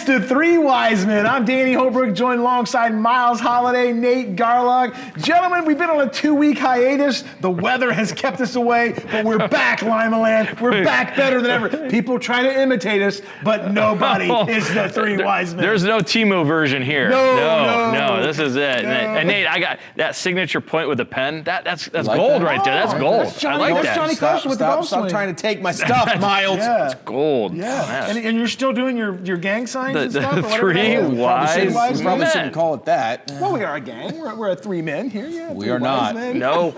the Three Wise Men. I'm Danny Holbrook, joined alongside Miles Holliday, Nate Garlock. Gentlemen, we've been on a 2-week hiatus. The weather has kept us away, but we're back, Lima Land. We're back better than ever. People try to imitate us, but nobody is the Three Wise Men. There's no Timo version here. No, this is it. No. And Nate, I got that signature point with the pen. That's gold right there. That's gold. That's Johnny, I like that's that. Johnny Carson with the golf swing. Stop trying to take my stuff, Miles. Yeah. It's gold. Yeah. Oh, And you're still doing your gang signs and stuff? The Three Wise We probably Men. shouldn't call it that. Well, we are a gang. We're 3 men here. Yeah, We three are wise not. men. No,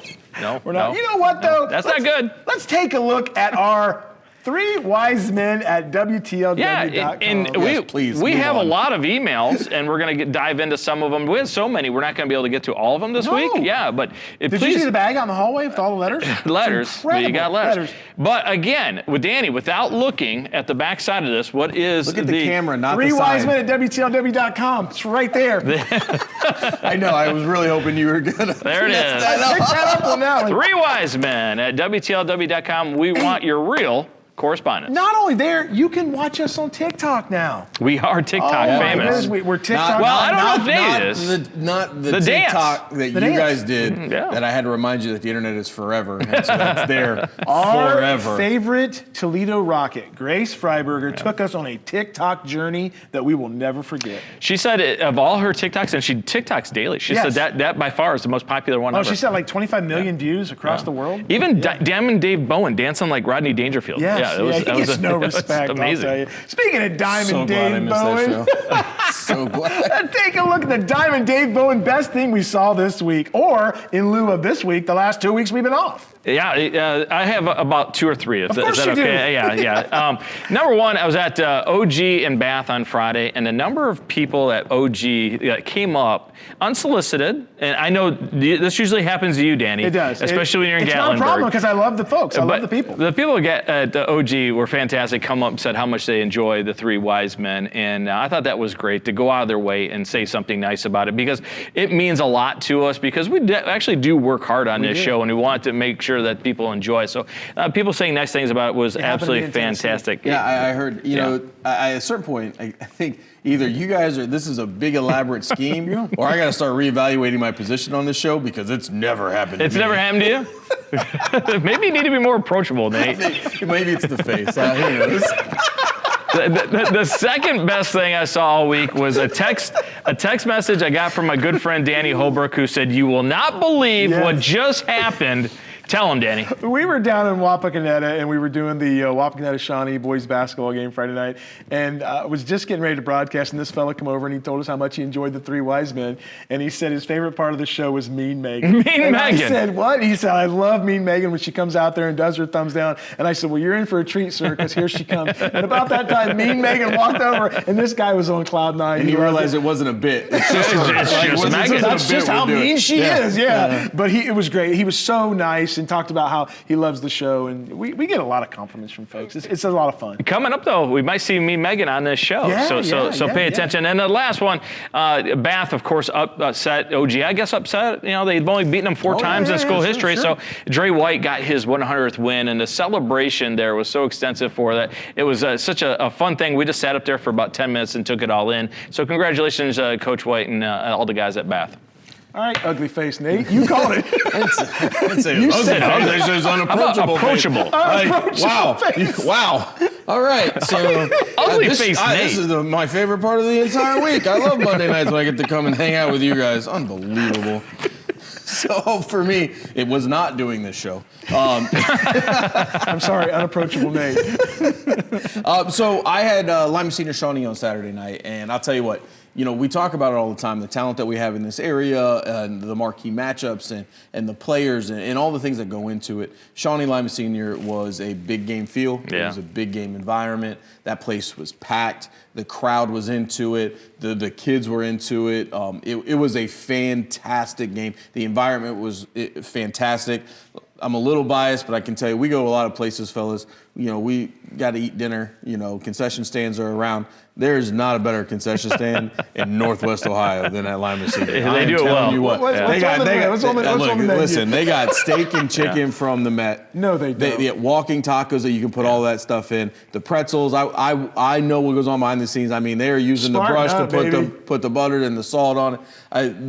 We're not. no. You know what, though? That's not good. Let's take a look at our Three Wise Men at WTLW.com. Yeah, and we have a lot of emails, and we're going to dive into some of them. We have so many, we're not going to be able to get to all of them this week. Yeah, but Did you see the bag out in the hallway with all the letters? Letters. Well, you got letters. But again, with Danny, without looking at the back side of this, what is Look at the camera, not Three the Wise sign. Men at WTLW.com. It's right there. I know. I was really hoping you were gonna. There it is. I picked that up on that one. Three Wise Men at WTLW.com. We want your real correspondence. Not only there, you can watch us on TikTok now. We are TikTok Oh, my famous. goodness, we're TikTok. Well, I don't know if Nate is. Not the The dance. TikTok that you dance. guys did. Yeah. That I had to remind you that the internet is forever, and so that's there Our forever. favorite Toledo Rocket, Grace Freiberger, took us on a TikTok journey that we will never forget. She said of all her TikToks, and she TikToks daily, she Yes. said that by far is the most popular one Oh, ever. she said like 25 million views across the world. Even Diamond Dave Bowen dancing like Rodney Dangerfield. Yes, It he gets no it was respect, I'll amazing. tell you. Speaking of Diamond So glad I Dave missed Bowen, that show. So glad. let's take a look at the Diamond Dave Bowen best thing we saw this week, or in lieu of this week, the last 2 weeks we've been off. Yeah, I have about 2 or 3. Is course that you do. okay? Yeah. Number one, I was at OG in Bath on Friday, and the number of people at OG that came up unsolicited, and I know this usually happens to you, Danny. It does. Especially when you're in Gatlinburg. It's Gatlinburg. not a problem because I love the folks. I love the people. The people at OG were fantastic, come up and said how much they enjoy the Three Wise Men, and I thought that was great to go out of their way and say something nice about it, because it means a lot to us, because we actually do work hard on this show, and we want to make sure that people enjoy. So people saying nice things about it was absolutely fantastic. Yeah, I heard, you know, at a certain point, I think either you guys are, this is a big elaborate scheme, or I got to start reevaluating my position on this show, because it's never happened to me. It's never happened to you? Maybe you need to be more approachable, Nate. Maybe it's the face. Who knows? The second best thing I saw all week was a text message I got from my good friend Danny Holbrook, who said, "You will not believe what just happened." Tell him, Danny. We were down in Wapakoneta, and we were doing the Wapakoneta-Shawnee boys basketball game Friday night, and I was just getting ready to broadcast, and this fella come over, and he told us how much he enjoyed the Three Wise Men, and he said his favorite part of the show was Mean Megan. Mean Megan. I said, what? He said, I love Mean Megan when she comes out there and does her thumbs down, and I said, well, you're in for a treat, sir, because here she comes. And about that time, Mean Megan walked over, and this guy was on cloud nine. And you realized it wasn't a bit. It's just her. It's just Like, Megan. That's just how mean she is, Yeah. But it was great. He was so nice and talked about how he loves the show, and we get a lot of compliments from folks. It's a lot of fun. Coming up, though, we might see Mean Megan on this show. So pay attention. And the last one, Bath, of course, upset OG. I guess upset. You know, they've only beaten them 4 times in school history. Sure. So Dre White got his 100th win, and the celebration there was so extensive for that. It was such a fun thing. We just sat up there for about 10 minutes and took it all in. So congratulations, Coach White, and all the guys at Bath. All right, ugly face Nate, you called it. I'd say You said ugly. It says unapproachable. Approachable. Wow. All right. So Ugly face Nate. This is my favorite part of the entire week. I love Monday nights when I get to come and hang out with you guys. Unbelievable. So for me, it was not doing this show. I'm sorry, unapproachable Nate. So I had Lima Senior Shawnee on Saturday night, and I'll tell you what, you know, we talk about it all the time, the talent that we have in this area and the marquee matchups and the players and all the things that go into it. Shawnee Lima Senior was a big game feel. Yeah. It was a big game environment. That place was packed. The crowd was into it. The kids were into it. It was a fantastic game. The environment was fantastic. I'm a little biased, but I can tell you, we go to a lot of places, fellas, we got to eat dinner. Concession stands are around. There is not a better concession stand in Northwest Ohio than at Lima Senior. They do it well. You what, listen, they got steak and chicken from the Met. No, they don't. They get walking tacos that you can put all that stuff in. The pretzels, I know what goes on behind the scenes. I mean, they are using the brush to put the butter and the salt on it.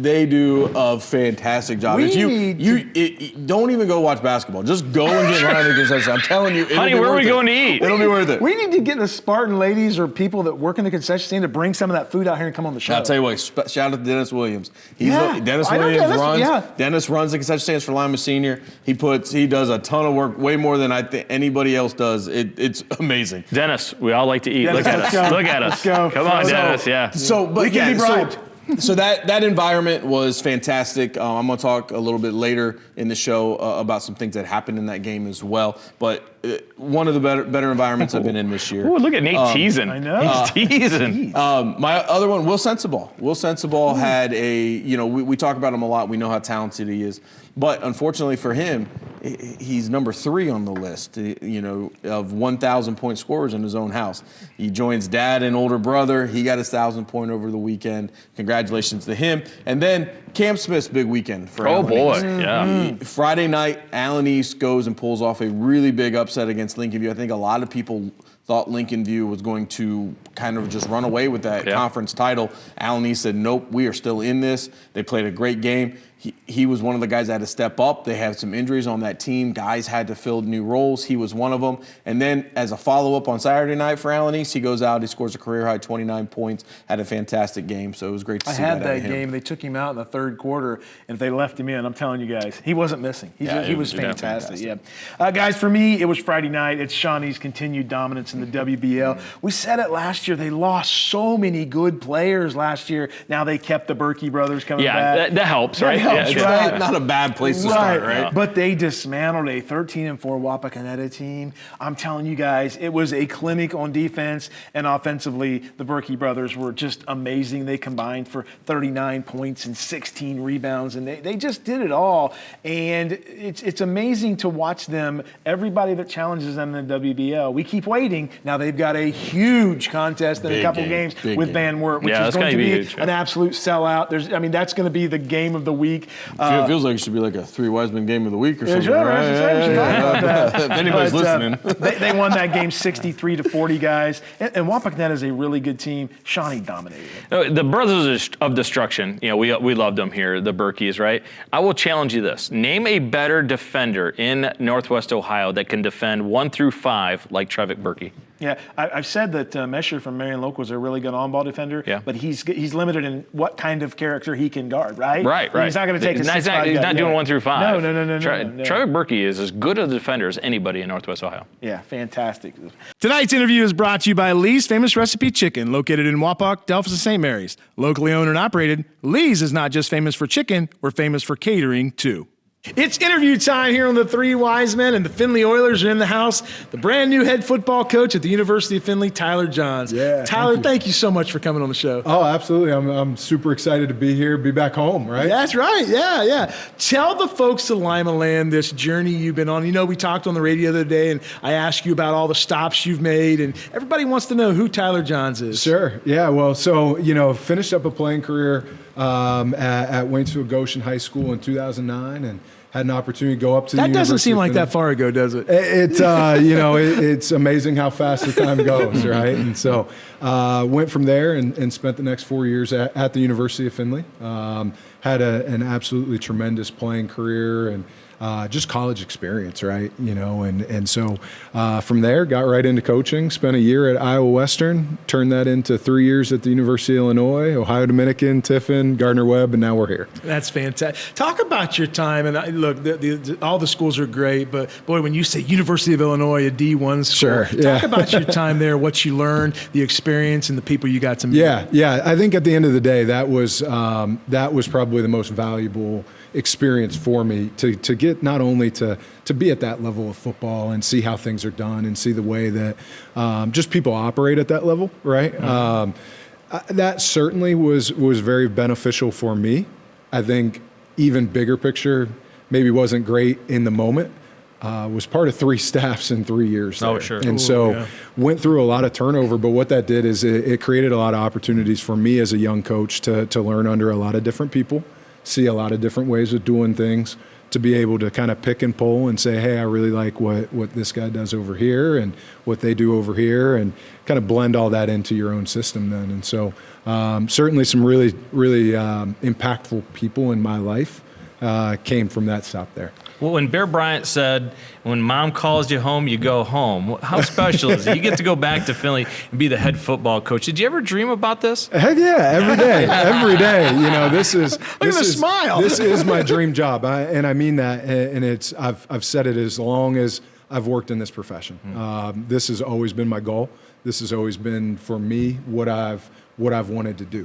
They do a fantastic job. Don't even go watch basketball. Just go and get around the concession. I'm telling you, honey, where are we going to eat? It'll be worth it. We need to get the Spartan ladies or people that work in the concession stand to bring some of that food out here and come on the show. I'll tell you what, shout out to Dennis Williams. Dennis runs the concession stands for Lima Senior. He does a ton of work, way more than I think anybody else does. It's amazing. Dennis, we all like to eat. Look at us. Look at us. Come on, Dennis. Yeah. We can be bribed. So that environment was fantastic. I'm going to talk a little bit later in the show about some things that happened in that game as well. But one of the better environments I've been in this year. Ooh, look at Nate teasing. I know. He's teasing. My other one, Will Sensabaugh. Will Sensabaugh had we talk about him a lot. We know how talented he is. But unfortunately for him, he's number 3 on the list, of 1,000-point scorers in his own house. He joins dad and older brother. He got his 1,000-point over the weekend. Congratulations to him. And then Cam Smith's big weekend for Allen East. Yeah. Friday night, Allen East goes and pulls off a really big upset against Lincoln View. I think a lot of people thought Lincoln View was going to kind of just run away with that conference title. Allen East said, nope, we are still in this. They played a great game. He was one of the guys that had to step up. They had some injuries on that team. Guys had to fill new roles. He was one of them. And then as a follow-up on Saturday night for Allen East, he goes out, he scores a career-high 29 points, had a fantastic game. So it was great to see that. I had that game. They took him out in the third quarter, and if they left him in, I'm telling you guys, he wasn't missing. He was fantastic. Yeah. Guys, for me, it was Friday night. It's Shawnee's continued dominance in the WBL. We said it last year. They lost so many good players last year. Now they kept the Berkey brothers coming back. Yeah, that helps, right? It's not a bad place to start, right? But they dismantled a 13-4 Wapakoneta team. I'm telling you guys, it was a clinic on defense, and offensively, the Berkey brothers were just amazing. They combined for 39 points and 16 rebounds, and they just did it all. And it's amazing to watch them, everybody that challenges them in the WBL. We keep waiting. Now they've got a huge contest in a couple games with Van Wert, which is going to be an absolute sellout. That's going to be the game of the week. It feels like it should be like a 3 Wiseman game of the week or something. If anybody's listening. They won that game 63-40, guys. And Wapakoneta is a really good team. Shawnee dominated it. The Brothers of Destruction, we loved them here, the Berkeys, right? I will challenge you this. Name a better defender in Northwest Ohio that can defend 1 through 5 like Trevick Berkey. Yeah, I've said that Mesher from Marion Local is a really good on-ball defender, but he's limited in what kind of character he can guard, right? Right. He's not going to take a 6'5" guy. He's not doing 1 through 5. No. Trevick Berkey is as good a defender as anybody in Northwest Ohio. Yeah, fantastic. Tonight's interview is brought to you by Lee's Famous Recipe Chicken, located in Wapak, Delphos, and St. Mary's. Locally owned and operated, Lee's is not just famous for chicken, we're famous for catering, too. It's interview time here on the Three Wise Men, and the Findlay Oilers are in the house. The brand new head football coach at the University of Findlay, Tyler Johns. Yeah, Tyler, thank you so much for coming on the show. Oh, absolutely. I'm super excited to be here, be back home, right? That's right. Yeah. Tell the folks of Lima Land this journey you've been on. We talked on the radio the other day, and I asked you about all the stops you've made, and everybody wants to know who Tyler Johns is. Sure. Yeah. Well, so, finished up a playing career at Waynesville Goshen High School in 2009, and had an opportunity to go up to the University. That doesn't seem like that far ago, does it? It's amazing how fast the time goes, right? And so went from there and spent the next 4 years at the University of Findlay. Had an absolutely tremendous playing career and just college experience, right? And so from there, got right into coaching, spent a year at Iowa Western, turned that into 3 years at the University of Illinois, Ohio Dominican, Tiffin, Gardner-Webb, and now we're here. That's fantastic. Talk about your time. And look, all the schools are great, but boy, when you say University of Illinois, a D1 school, sure, yeah. Talk about your time there, what you learned, the experience, and the people you got to meet. Yeah. I think at the end of the day, that was probably the most valuable experience for me to get not only to be at that level of football and see how things are done and see the way that just people operate at that level, right? Mm-hmm. That certainly was very beneficial for me. I think even bigger picture maybe wasn't great in the moment, was part of 3 staffs in 3 years there. Oh, sure. And so went through a lot of turnover, but what that did is it created a lot of opportunities for me as a young coach to learn under a lot of different people, see a lot of different ways of doing things, to be able to kind of pick and pull and say, hey, I really like what this guy does over here and what they do over here, and kind of blend all that into your own system then. And so certainly some really, really impactful people in my life came from that stop there. Well, when Bear Bryant said, when mom calls you home, you go home, how special is it? You get to go back to Findlay and be the head football coach. Did you ever dream about this? Heck yeah, every day, every day. You know, this is smile. This is my dream job, and I mean that. And it's I've said it as long as I've worked in this profession. This has always been my goal. This has always been for me what I've wanted to do.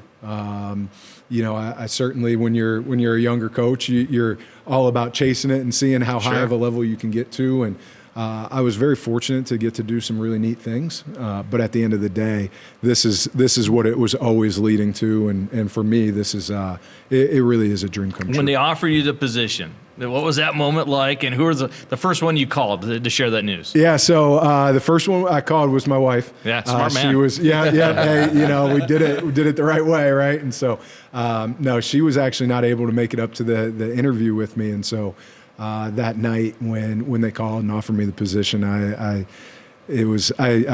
You know, I certainly, when you're a younger coach, you're all about chasing it and seeing how high of a level you can get to. And I was very fortunate to get to do some really neat things. But at the end of the day, this is what it was always leading to. And for me, this is it really is a dream come true. When they offer you the position, what was that moment like? And who was the first one you called to share that news? Yeah, so the first one I called was my wife. Yeah, smart man. She was, hey, you know, we did it the right way, right? And so, no, she was actually not able to make it up to the interview with me. And so that night when they called and offered me the position, I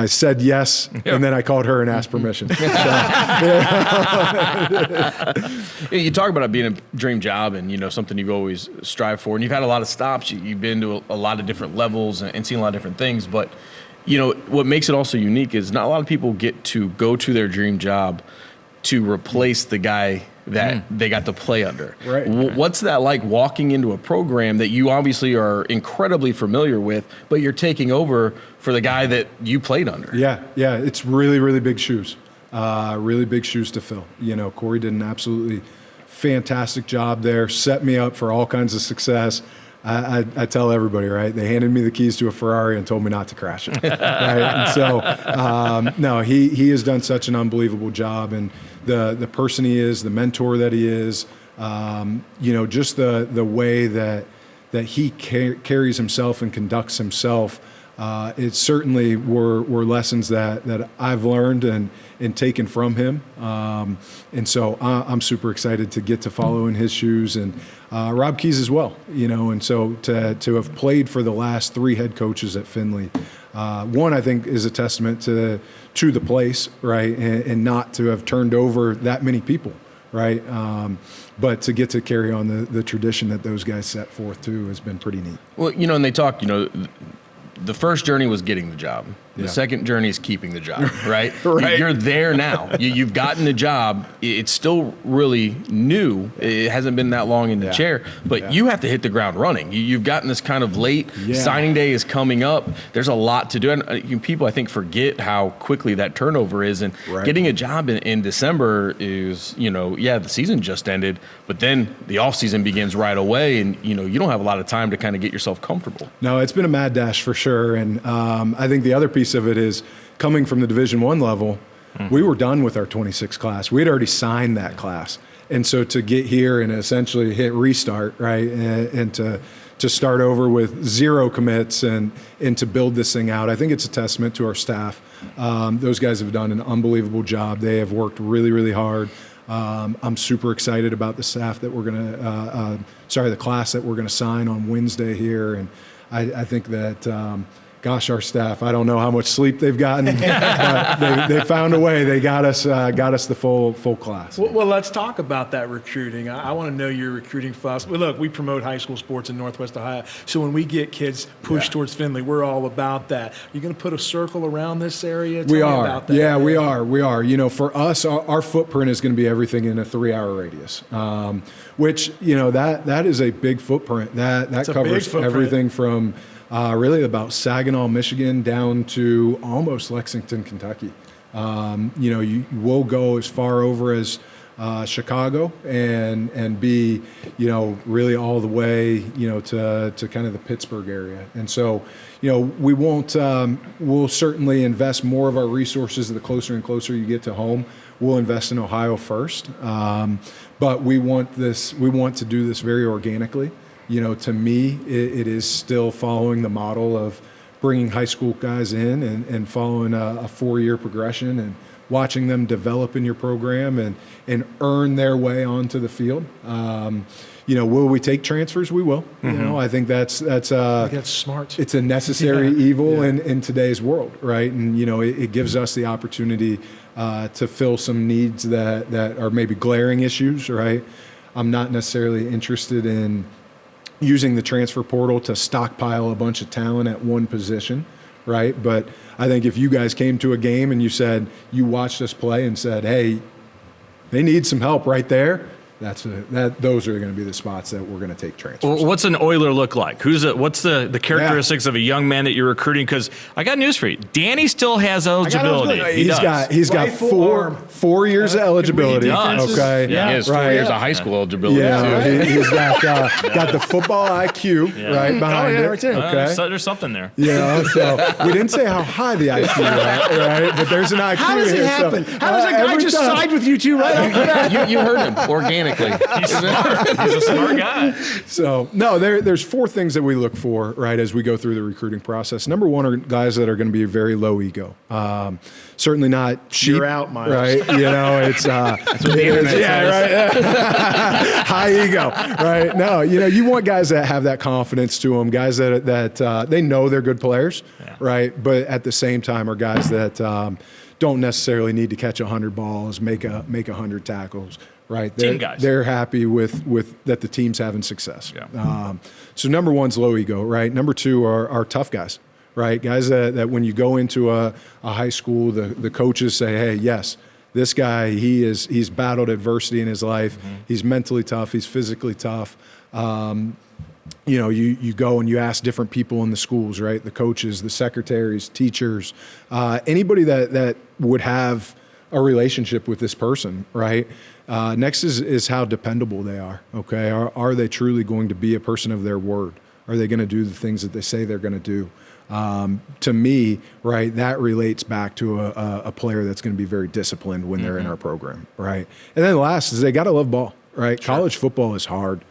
said yes, and then I called her and asked permission. You talk about it being a dream job and, you know, something you've always strived for. And you've had a lot of stops. You've been to a lot of different levels and seen a lot of different things. But, you know, what makes it also unique is not a lot of people get to go to their dream job to replace the guy that they got to play under. Right. What's that like, walking into a program that you obviously are incredibly familiar with, but you're taking over for the guy that you played under? Yeah, it's really, really big shoes. Really big shoes to fill. You know, Corey did an absolutely fantastic job there, set me up for all kinds of success. I tell everybody, right? They handed me the keys to a Ferrari and told me not to crash it. Right? And so, no, he has done such an unbelievable job, and the person he is, the mentor that he is, you know, just the way that he carries himself and conducts himself. It certainly were lessons that I've learned and taken from him. And so I'm super excited to get to follow in his shoes, and Rob Keyes as well, you know. And so to have played for the last 3 head coaches at Findlay, one, I think, is a testament to the place, right? And not to have turned over that many people, right? But to get to carry on the tradition that those guys set forth too has been pretty neat. Well, you know, and they talk, you know, the first journey was getting the job. The Yeah. second journey is keeping the job, right? Right. You're there now. You've gotten the job. It's still really new. It hasn't been that long in the chair, but you have to hit the ground running. You've gotten this kind of late. Yeah. Signing day is coming up. There's a lot to do. And people, I think, forget how quickly that turnover is. And Right. getting a job in December is, you know, the season just ended, but then the offseason begins right away. And, you know, you don't have a lot of time to kind of get yourself comfortable. No, it's been a mad dash for sure. And I think the other piece of it is coming from the Division I level, we were done with our 26 class. We had already signed that class. And so to get here and essentially hit restart, right, and to start over with 0 commits and to build this thing out, I think it's a testament to our staff. Those guys have done an unbelievable job. They have worked really, really hard. I'm super excited about the staff that we're going to, the class that we're going to sign on Wednesday here. And I think that, gosh, our staff, I don't know how much sleep they've gotten, but they found a way. They got us the full class. Well, let's talk about that recruiting. I want to know your recruiting philosophy. Well, look, we promote high school sports in Northwest Ohio, so when we get kids pushed towards Findlay, we're all about that. You're going to put a circle around this area? Tell me about that. Yeah, we are. You know, for us, our footprint is going to be everything in a 3-hour radius, which, you know, that is a big footprint. That covers everything from really about Saginaw, Michigan, down to almost Lexington, Kentucky. You know, we'll go as far over as Chicago and be, you know, really all the way, you know, to kind of the Pittsburgh area. And so, you know, we won't, we'll certainly invest more of our resources the closer and closer you get to home. We'll invest in Ohio first. But we want to do this very organically. to me, it is still following the model of bringing high school guys in and following a 4-year progression and watching them develop in your program and earn their way onto the field. Will we take transfers? We will. I think that's smart. It's a necessary evil in today's world, right? And it gives us the opportunity to fill some needs that are maybe glaring issues, right? I'm not necessarily interested in using the transfer portal to stockpile a bunch of talent at one position, right? But I think if you guys came to a game and you watched us play and said, hey, they need some help right there, those are going to be the spots that we're going to take transfers. Well, what's an Oiler look like? What's the characteristics of a young man that you're recruiting? Because I got news for you. Danny still has eligibility. He's got four years of eligibility. Okay. Yeah, he has 4 years of high school eligibility. Yeah, he's got the football IQ right behind it. Right there. Okay. So there's something there. So we didn't say how high the IQ is, right? But there's an IQ. How does it happen? How does a guy just side with you two right off the bat? You heard him organically. He's smart. He's a smart guy. So, no, there's 4 things that we look for, right, as we go through the recruiting process. Number 1 are guys that are going to be very low ego. Certainly not cheap. You're out, Miles. Right? It's That's what the internet says. Right. High ego, right? No, you want guys that have that confidence to them, guys that they know they're good players, right? But at the same time are guys that don't necessarily need to catch 100 balls, make 100 tackles. Right, team guys. They're happy with that the team's having success. Yeah. So number 1's low ego, right? Number 2 are tough guys, right? Guys that when you go into a high school, the coaches say, hey, yes, this guy he's battled adversity in his life. Mm-hmm. He's mentally tough. He's physically tough. You go and you ask different people in the schools, right? The coaches, the secretaries, teachers, anybody that would have a relationship with this person, right? Next is how dependable they are, okay? Are they truly going to be a person of their word? Are they going to do the things that they say they're going to do? To me, right, that relates back to a player that's going to be very disciplined when they're in our program, right? And then last is they got to love ball, right? Sure. College football is hard.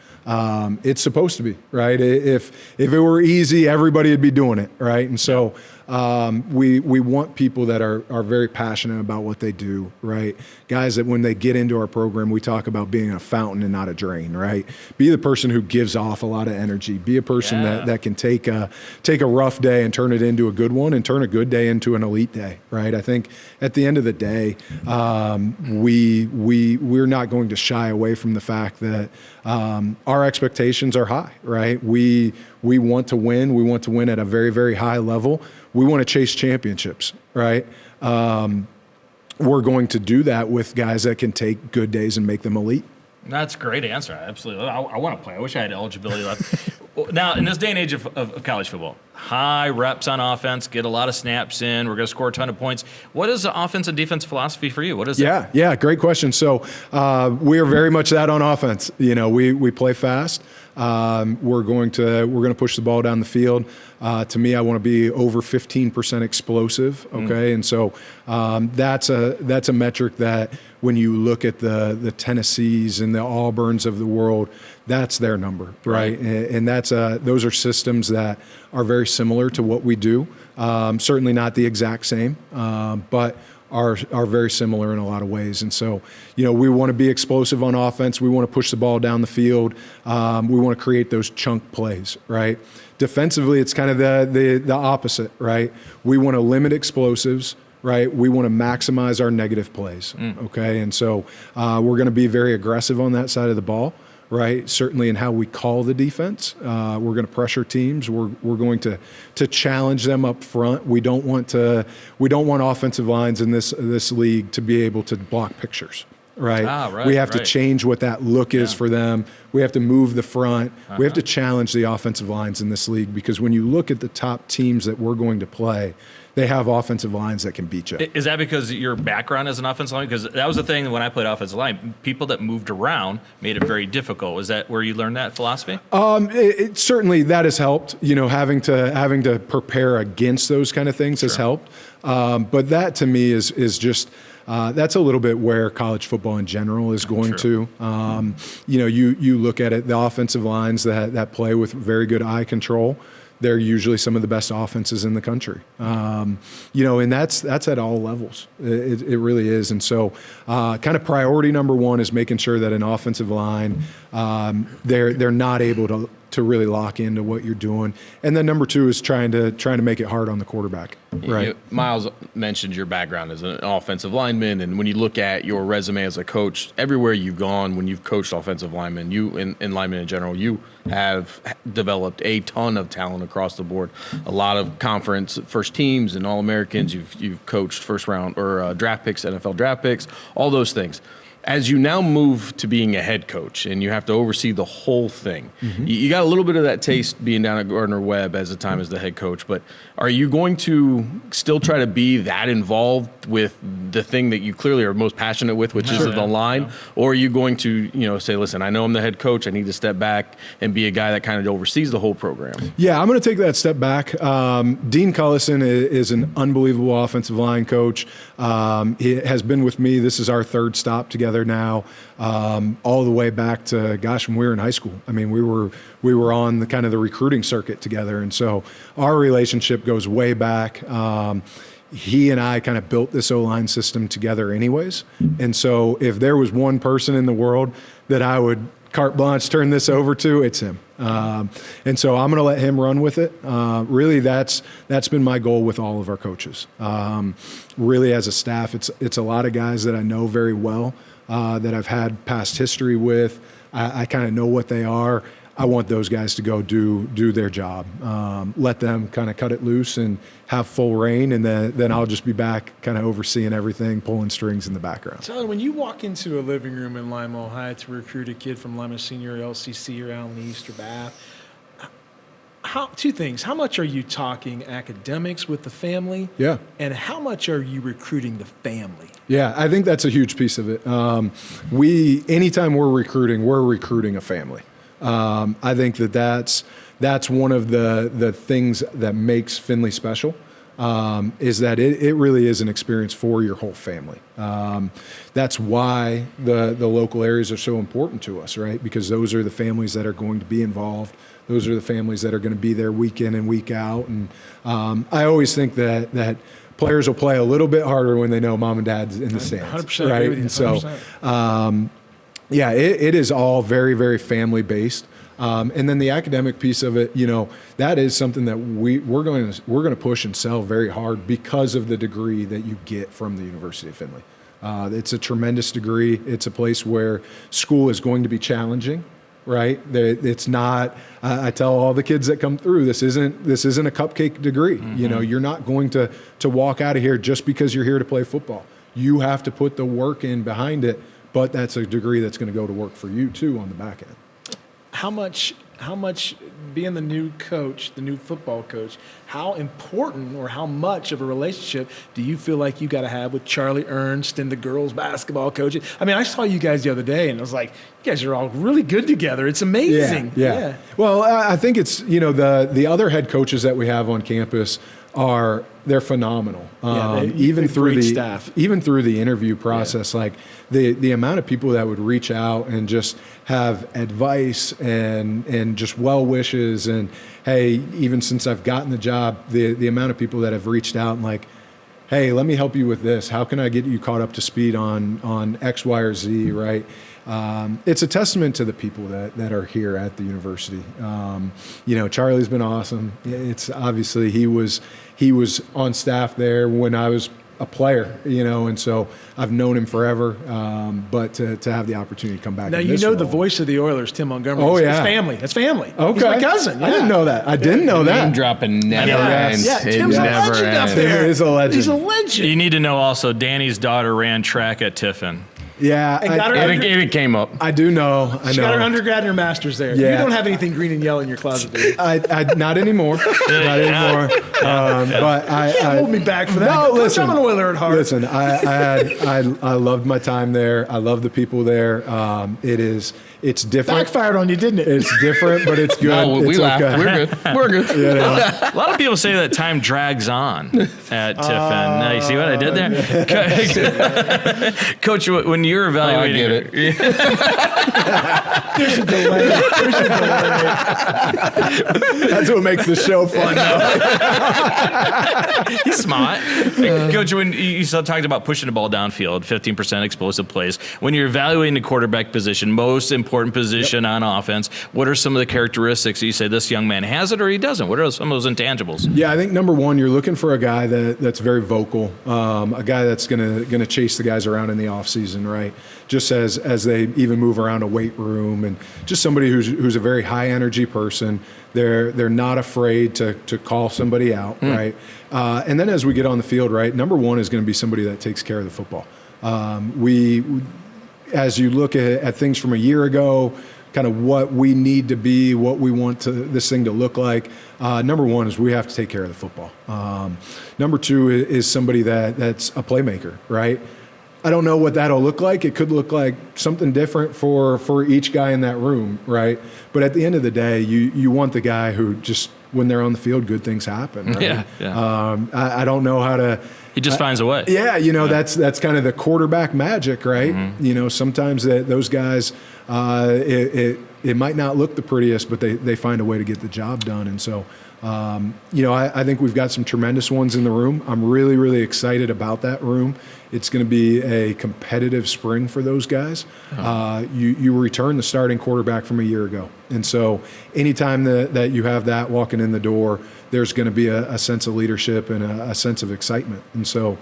It's supposed to be, right? If it were easy, everybody would be doing it, right? And so we want people that are very passionate about what they do, right? Guys that when they get into our program, we talk about being a fountain and not a drain, right? Be the person who gives off a lot of energy. Be a person that can take a rough day and turn it into a good one and turn a good day into an elite day, right? I think at the end of the day, we're not going to shy away from the fact that our expectations are high, right? We want to win. We want to win at a very, very high level. We want to chase championships, right? We're going to do that with guys that can take good days and make them elite. That's a great answer. Absolutely. I want to play. I wish I had eligibility left. Now, in this day and age of college football, high reps on offense, get a lot of snaps in, we're going to score a ton of points. What is the offense and defense philosophy for you? What is it? Yeah, great question. So we are very much that on offense. We play fast. We're going to push the ball down the field. To me, I want to be over 15% explosive. Okay, and so that's a metric that when you look at the Tennessees and the Auburns of the world, that's their number, right? And those are systems that are very similar to what we do. Certainly not the exact same, but are very similar in a lot of ways. And so, we want to be explosive on offense. We want to push the ball down the field. We want to create those chunk plays, right? Defensively, it's kind of the opposite, right? We want to limit explosives, right? We want to maximize our negative plays, okay? And so we're going to be very aggressive on that side of the ball, right? Certainly in how we call the defense. We're going to pressure teams. We're going to challenge them up front. We don't want offensive lines in this league to be able to block pictures. Right. We have to change what that look is for them. We have to move the front. We have to challenge the offensive lines in this league because when you look at the top teams that we're going to play, they have offensive lines that can beat you. Is that because your background as an offensive line? Because that was the thing when I played offensive line. People that moved around made it very difficult. Was that where you learned that philosophy? It certainly that has helped. Having to prepare against those kind of things has helped. But that to me is just that's a little bit where college football in general is going to. You look at it, the offensive lines that play with very good eye control, they're usually some of the best offenses in the country. And that's at all levels. It really is. And so kind of priority number one is making sure that an offensive line, they're not able to really lock into what you're doing. And then number two is trying to make it hard on the quarterback. Right. Miles mentioned your background as an offensive lineman, and when you look at your resume as a coach, everywhere you've gone when you've coached offensive linemen, and linemen in general, you have developed a ton of talent across the board. A lot of conference first teams and All-Americans. You've coached first round or draft picks, NFL draft picks, all those things. As you now move to being a head coach and you have to oversee the whole thing, you got a little bit of that taste being down at Gardner-Webb as a time as the head coach, but are you going to still try to be that involved with the thing that you clearly are most passionate with, which is the line? Or are you going to, say, listen, I know I'm the head coach, I need to step back and be a guy that kind of oversees the whole program? Yeah, I'm going to take that step back. Dean Cullison is an unbelievable offensive line coach. He has been with me. This is our third stop together now, all the way back to, when we were in high school. I mean, we were on the kind of the recruiting circuit together, and so our relationship goes way back. He and I kind of built this O-line system together anyways, and so if there was one person in the world that I would carte blanche turn this over to, it's him. And so I'm going to let him run with it. Really, that's been my goal with all of our coaches. Really, as a staff, it's a lot of guys that I know very well, that I've had past history with. I kind of know what they are. I want those guys to go do their job. Let them kind of cut it loose and have full reign, and then I'll just be back kind of overseeing everything, pulling strings in the background. Tyler, when you walk into a living room in Lima, Ohio to recruit a kid from Lima Senior, LCC, or Allen East or Bath, two things. How much are you talking academics with the family? Yeah. And how much are you recruiting the family? Yeah, I think that's a huge piece of it. Anytime we're recruiting a family. I think that's one of the things that makes Findlay special, is that it really is an experience for your whole family. That's why the local areas are so important to us, right? Because those are the families that are going to be involved. Those are the families that are going to be there week in and week out. And I always think that players will play a little bit harder when they know mom and dad's in the stands, 100% right? agree with you, 100%. And so, it is all very, very family based. And then the academic piece of it, that is something that we're going to push and sell very hard because of the degree that you get from the University of Findlay. It's a tremendous degree. It's a place where school is going to be challenging, right? It's not. I tell all the kids that come through, this isn't a cupcake degree. Mm-hmm. You're not going to walk out of here just because you're here to play football. You have to put the work in behind it. But that's a degree that's going to go to work for you too on the back end. How much being the new coach, the new football coach, how important or how much of a relationship do you feel like you got to have with Charlie Ernst and the girls basketball coach? I mean, I saw you guys the other day and I was like, you guys are all really good together. It's amazing. Yeah. Well, I think it's, the other head coaches that we have on campus they're phenomenal. Even through the interview process, like the amount of people that would reach out and just have advice and just well wishes, and hey, even since I've gotten the job, the amount of people that have reached out and like, hey, let me help you with this. How can I get you caught up to speed on X, Y, or Z, right? It's a testament to the people that are here at the university. Charlie's been awesome. It's obviously he was on staff there when I was a player, and so I've known him forever. But to have the opportunity to come back. Now the voice of the Oilers, Tim Montgomery. Oh yeah, it's family. That's family. Okay, he's my cousin. Yeah. I didn't know that. I didn't know that. Name dropping never ends. Yeah, Tim's a legend up there. He is a legend. He's a legend. You need to know also, Danny's daughter ran track at Tiffin. Yeah, it came up. I do know. She got her undergrad and her master's there. Yeah. You don't have anything green and yellow in your closet, do you? I not anymore. Not anymore. But you can't hold me back for that. No, listen. I'm an Oiler at heart. Listen, I loved my time there. I love the people there. It's different. Backfired on you, didn't it? It's different, but it's good. No, we it's laughed. okay. We're good. We're good. You know? A lot of people say that time drags on at Tiffin. Now, you see what I did there? Coach, when you're evaluating... I get it. There's a delay. That's what makes the show fun. He's smart. Coach, when you talked about pushing the ball downfield, 15% explosive plays, when you're evaluating the quarterback position, most important position on offense, what are some of the characteristics that you say this young man has it or he doesn't? What are some of those intangibles? Yeah, I think number one, you're looking for a guy that's very vocal, a guy that's gonna chase the guys around in the offseason, right? Just as they even move around a weight room, and just somebody who's a very high energy person. They're not afraid to call somebody out, right? And then as we get on the field, right, number one is going to be somebody that takes care of the football. As you look at things from a year ago, kind of what we need to be, what we want this thing to look like. Number one is we have to take care of the football. Number two is somebody that's a playmaker, right? I don't know what that'll look like. It could look like something different for each guy in that room, right? But at the end of the day, you want the guy who just, when they're on the field, good things happen, right? Yeah. I don't know how to... He just finds a way. Yeah, that's kind of the quarterback magic, right? Mm-hmm. Sometimes those guys, it might not look the prettiest, but they find a way to get the job done. And so, I think we've got some tremendous ones in the room. I'm really, really excited about that room. It's going to be a competitive spring for those guys. You return the starting quarterback from a year ago. And so anytime that you have that walking in the door, there's going to be a sense of leadership and a sense of excitement. And so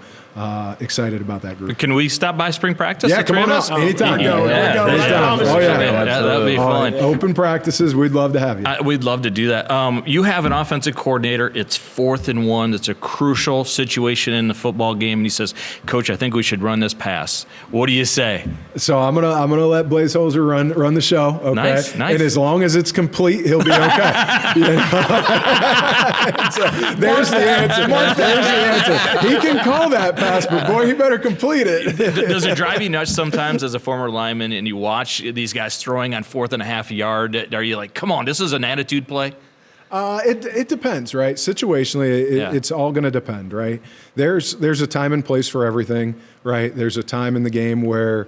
excited about that group. Can we stop by spring practice? Yeah, come on out. Anytime. We're going. Oh, yeah. That'd be fun. Open practices, we'd love to have you. We'd love to do that. You have an offensive coordinator. It's 4th and 1. It's a crucial situation in the football game. And he says, Coach, I think we should run this pass. What do you say? So I'm gonna let Blaze Holzer run the show. Okay. Nice. And as long as it's complete, he'll be okay. So there's the answer. There's the answer. He can call that pass, but boy, he better complete it. Does it drive you nuts sometimes as a former lineman and you watch these guys throwing on 4th and a half yard? Are you like, come on, this is an attitude play? It depends, right? Situationally, it's all going to depend, right? There's a time and place for everything, right? There's a time in the game where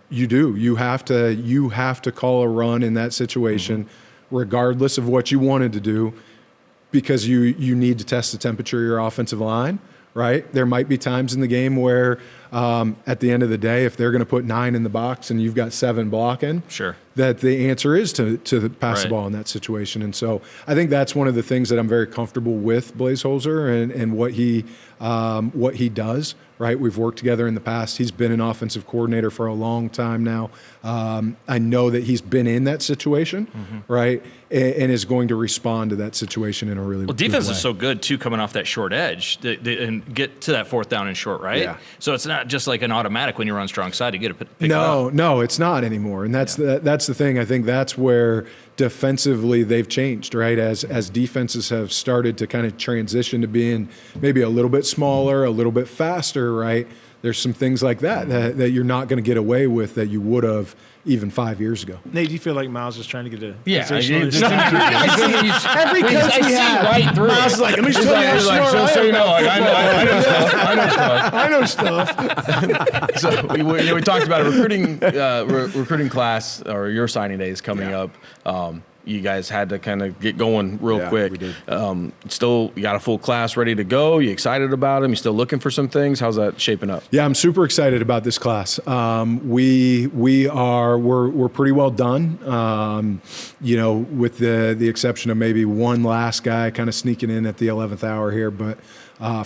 you have to call a run in that situation, regardless of what you wanted to do, because you need to test the temperature of your offensive line, right? There might be times in the game where at the end of the day, if they're going to put 9 in the box and you've got 7 blocking, sure, that the answer is to pass the ball in that situation. And so I think that's one of the things that I'm very comfortable with Blaze Holzer and what he does, right? We've worked together in the past. He's been an offensive coordinator for a long time now. I know that he's been in that situation, right? And is going to respond to that situation in a really good defense way. is so good, too, coming off that short edge and get to that 4th down and short, right? Yeah. So it's not just like an automatic when you're on strong side. You get to pick it up. No, it's not anymore. And that's the thing. I think that's where defensively they've changed, right? As defenses have started to kind of transition to being maybe a little bit smaller, a little bit faster, right? There's some things like that you're not going to get away with that you would have even 5 years ago. Nate, do you feel like Miles is trying to get a Yeah, position? every coach we have, right through. Miles is like, let me show you how smart I know stuff. So we talked about a recruiting class, or your signing day is coming up. You guys had to kind of get going real quick. We did. Still, you got a full class ready to go. You excited about them? You still looking for some things? How's that shaping up? Yeah, I'm super excited about this class. We're pretty well done. With the exception of maybe one last guy kind of sneaking in at the 11th hour here, but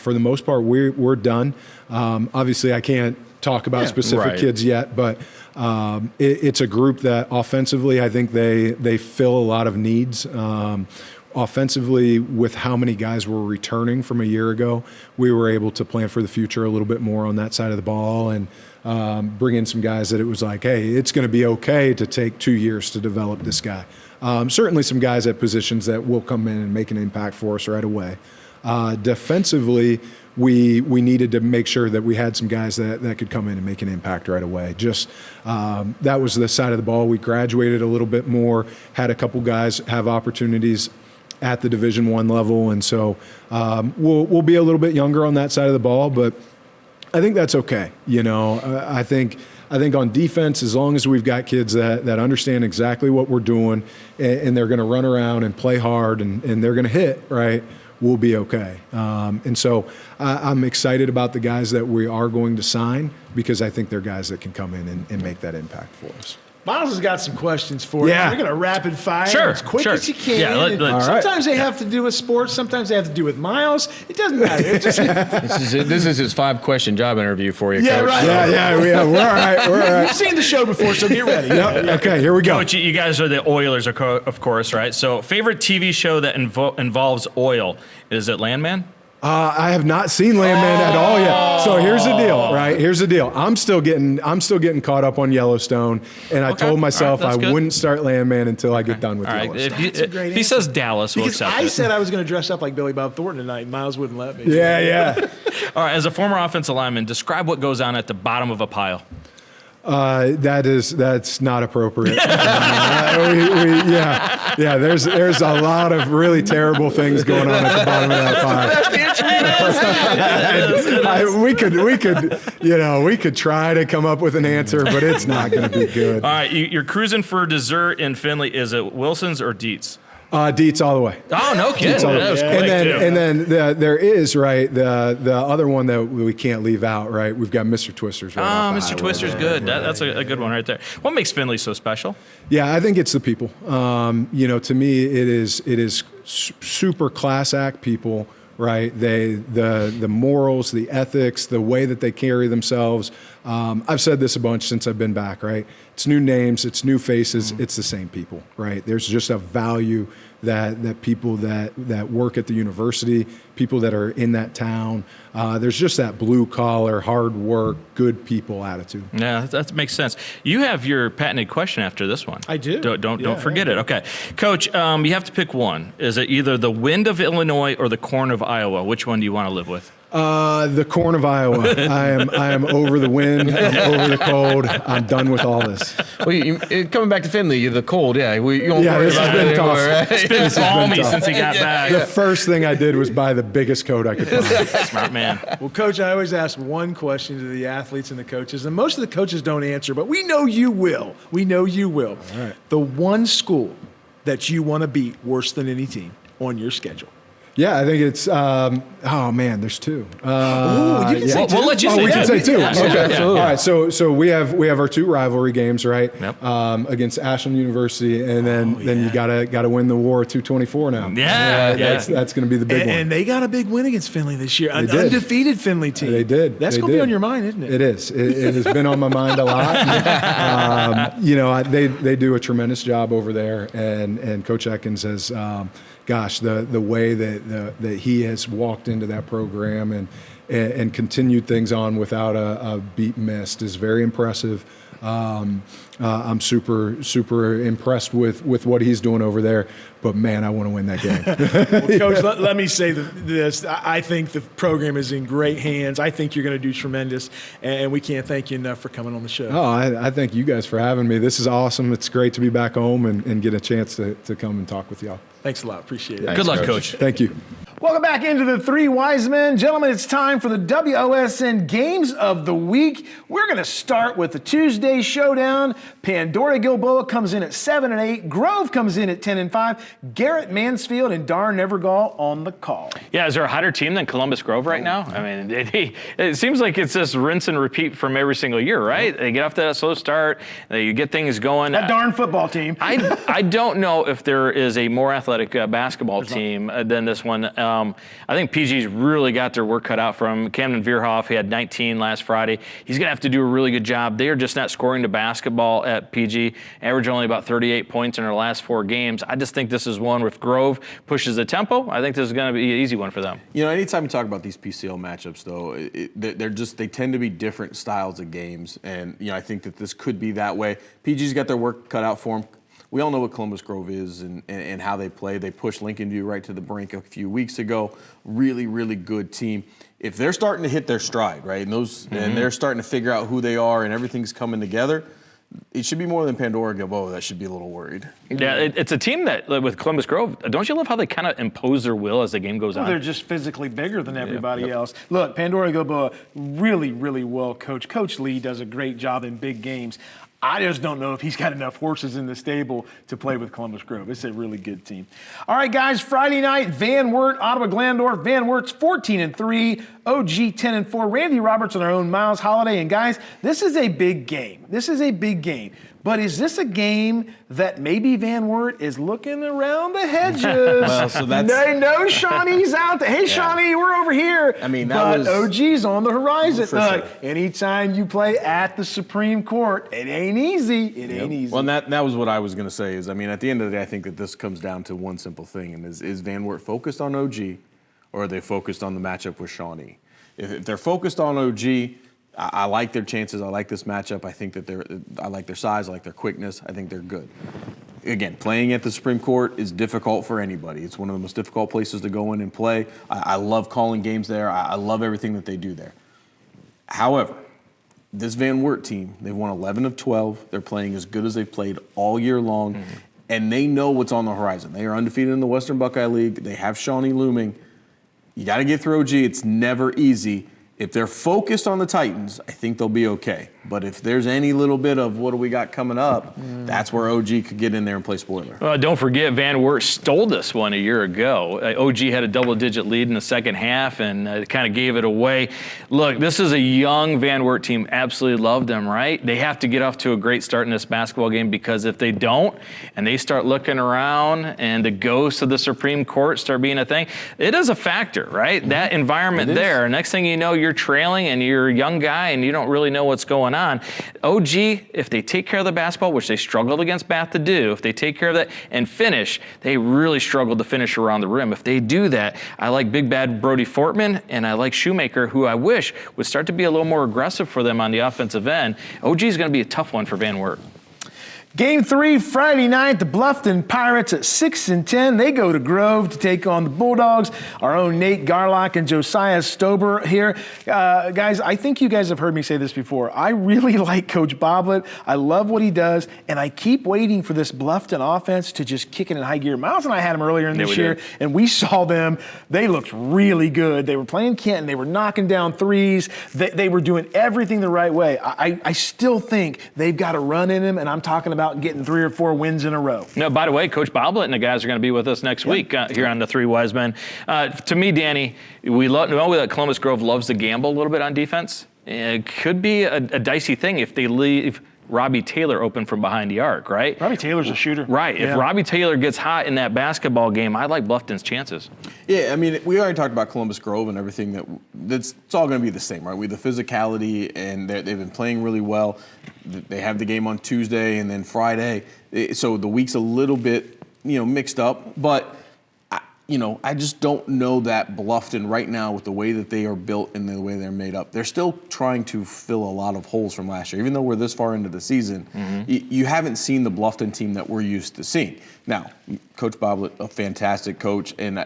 for the most part, we're done. Obviously, I can't talk about specific kids yet, but it's a group that offensively, I think they fill a lot of needs. Offensively, with how many guys were returning from a year ago, we were able to plan for the future a little bit more on that side of the ball and bring in some guys that it was like, hey, it's going to be okay to take 2 years to develop this guy. Certainly some guys at positions that will come in and make an impact for us right away. Defensively, we needed to make sure that we had some guys that could come in and make an impact right away. Just that was the side of the ball. We graduated a little bit more, had a couple guys have opportunities at the Division I level, and so we'll be a little bit younger on that side of the ball, but I think that's okay. I think on defense, as long as we've got kids that understand exactly what we're doing and they're going to run around and play hard and they're going to hit, right, we'll be okay. And so I'm excited about the guys that we are going to sign because I think they're guys that can come in and make that impact for us. Miles has got some questions for you. Yeah. We're going to rapid fire as quick sure. as you can. Yeah, And sometimes they have to do with sports. Sometimes they have to do with Miles. It doesn't matter. It just, This is his 5-question job interview for you, yeah, Coach. right. Yeah, we're all right. We're all right. You've seen the show before, so get ready. Okay, here we go. Coach, you guys are the Oilers, of course, right? So, favorite TV show that involves oil, is it Landman? I have not seen Landman at all yet. So here's the deal, right? Here's the deal. I'm still getting caught up on Yellowstone, and I told myself that's I good. wouldn't start Landman until I get done with All right. Yellowstone. If he says Dallas, we'll Because accept I it. said I was going to dress up like Billy Bob Thornton tonight, and Miles wouldn't let me. Yeah. All right. As a former offensive lineman, describe what goes on at the bottom of a pile. That's not appropriate. There's a lot of really terrible things going on at the bottom of that pile. We could try to come up with an answer, but it's not going to be good. All right. You're cruising for dessert in Findlay. Is it Wilson's or Dietz? Dietz all the way. Oh, no kidding. That was quick, And then there is, right, the other one that we can't leave out, right? We've got Mr. Twister's right off the Mr. highway. Twister's good. That's a good one right there. What makes Findlay so special? Yeah, I think it's the people. To me, it is super class act people, right? The morals, the ethics, the way that they carry themselves. I've said this a bunch since I've been back, right? It's new names, it's new faces, it's the same people, right? There's just a value that people that work at the university, people that are in that town, there's just that blue collar, hard work, good people attitude. Yeah, that makes sense. You have your patented question after this one. I do. Don't forget it. Okay, Coach, you have to pick one. Is it either the wind of Illinois or the corn of Iowa? Which one do you want to live with? The corn of Iowa. I am over the wind. I'm over the cold. I'm done with all this. Well, coming back to Findlay, the cold, you won't worry this has about been it tough. anymore, right? It's been balmy since he got back. The first thing I did was buy the biggest coat I could find. Smart man. Well, Coach, I always ask one question to the athletes and the coaches, and most of the coaches don't answer, but we know you will. We know you will. All right. The one school that you want to beat worse than any team on your schedule. Yeah, I think it's. There's two. You can say two. We'll let you Oh, say we can say two. Yeah, Okay. absolutely. All right. So we have our two rivalry games, right? Yep. Against Ashland University, and then you gotta win the War 224 now. Yeah. That's going to be the big one. And they got a big win against Findlay this year. An did. undefeated Findlay team. They did. That's They going to be did. on your mind, isn't it? It is. It has been on my mind a lot. They do a tremendous job over there, and Coach Atkins has, the way that he has walked into that program and continued things on without a beat missed is very impressive. I'm super impressed with what he's doing over there. But man, I want to win that game. Well, Coach, let me say this. I think the program is in great hands. I think you're going to do tremendous, and we can't thank you enough for coming on the show. Oh, I thank you guys for having me. This is awesome. It's great to be back home and get a chance to come and talk with y'all. Thanks a lot. Appreciate it. Good luck, Coach. Thank you. Welcome back into the Three Wise Men. Gentlemen, it's time for the WOSN Games of the Week. We're going to start with the Tuesday showdown. Pandora Gilboa comes in at 7-8. Grove comes in at 10-5. Garrett Mansfield and Darn Evergall on the call. Yeah, is there a hotter team than Columbus Grove right now? I mean, it seems like it's just rinse and repeat from every single year, right? They get off to that slow start, they get things going. That darn football team. I don't know if there is a more athletic basketball team than this one. I think PG's really got their work cut out for him. Camden Veerhoff, he had 19 last Friday. He's going to have to do a really good job. They are just not scoring the basketball at PG, average only about 38 points in their last 4 games. I just think this is one with Grove pushes the tempo. I think this is going to be an easy one for them. Anytime you talk about these PCL matchups, though, they tend to be different styles of games, and I think that this could be that way. PG's got their work cut out for them. we all know what Columbus Grove is and how they play. They pushed Lincoln View right to the brink a few weeks ago. Really, really good team. If they're starting to hit their stride, right, and they're starting to figure out who they are and everything's coming together, it should be more than Pandora Gilboa that should be a little worried. Yeah, it's a team that, with Columbus Grove, don't you love how they kind of impose their will as the game goes on? They're just physically bigger than everybody else. Look, Pandora Gilboa, really, really well coached. Coach Lee does a great job in big games. I just don't know if he's got enough horses in the stable to play with Columbus Grove. It's a really good team. All right, guys, Friday night, Van Wert, Ottawa Glandorf. Van Wert's 14-3, OG 10-4. Randy Roberts on our own Miles Holiday. And guys, this is a big game. This is a big game. But is this a game that maybe Van Wert is looking around the hedges? Well, so that's... They know Shawnee's out there. Hey, Shawnee, we're over here. I mean, but OG's on the horizon. For Look, sure. anytime you play at the Supreme Court, it ain't easy. It ain't easy. Well, and that was what I was going to say is, I mean, at the end of the day, I think that this comes down to one simple thing, and is Van Wert focused on OG, or are they focused on the matchup with Shawnee? If they're focused on OG, I like their chances. I like this matchup. I think that I like their size. I like their quickness. I think they're good. Again, playing at the Supreme Court is difficult for anybody. It's one of the most difficult places to go in and play. I love calling games there. I love everything that they do there. However, this Van Wert team, they've won 11 of 12. They're playing as good as they've played all year long, and they know what's on the horizon. They are undefeated in the Western Buckeye League. They have Shawnee looming. You got to get through OG. It's never easy. If they're focused on the Titans, I think they'll be okay. But if there's any little bit of what do we got coming up, that's where OG could get in there and play spoiler. Don't forget, Van Wert stole this one a year ago. OG had a double-digit lead in the second half and kind of gave it away. Look, this is a young Van Wert team. Absolutely love them, right? They have to get off to a great start in this basketball game, because if they don't and they start looking around and the ghosts of the Supreme Court start being a thing, it is a factor, right? That environment there. Next thing you know, you're trailing and you're a young guy and you don't really know what's going on. OG, if they take care of the basketball, which they struggled against Bath to do, if they take care of that and finish, they really struggled to finish around the rim. If they do that, I like Big Bad Brody Fortman and I like Shoemaker, who I wish would start to be a little more aggressive for them on the offensive end. OG is going to be a tough one for Van Wert. Game 3, Friday night, the Bluffton Pirates at 6-10. They go to Grove to take on the Bulldogs. Our own Nate Garlock and Josiah Stober here. Guys, I think you guys have heard me say this before. I really like Coach Boblet. I love what he does, and I keep waiting for this Bluffton offense to just kick it in high gear. Miles and I had them earlier in this year, and we saw them. They looked really good. They were playing Kenton. They were knocking down threes. They were doing everything the right way. I still think they've got a run in them, and I'm talking about getting 3 or 4 wins in a row. No, by the way, Coach Boblet and the guys are going to be with us next week here on the Three Wise Men. To me, Danny, we know that Columbus Grove loves to gamble a little bit on defense. It could be a dicey thing if they leave Robbie Taylor open from behind the arc, right? Robbie Taylor's a shooter. Right. Yeah. If Robbie Taylor gets hot in that basketball game, I like Bluffton's chances. Yeah, I mean, we already talked about Columbus Grove and everything. It's all going to be the same, right? The physicality, and they've been playing really well. They have the game on Tuesday and then Friday, so the week's a little bit, mixed up. But I just don't know that Bluffton right now, with the way that they are built and the way they're made up, they're still trying to fill a lot of holes from last year. Even though we're this far into the season, you haven't seen the Bluffton team that we're used to seeing. Now, Coach Boblet, a fantastic coach, and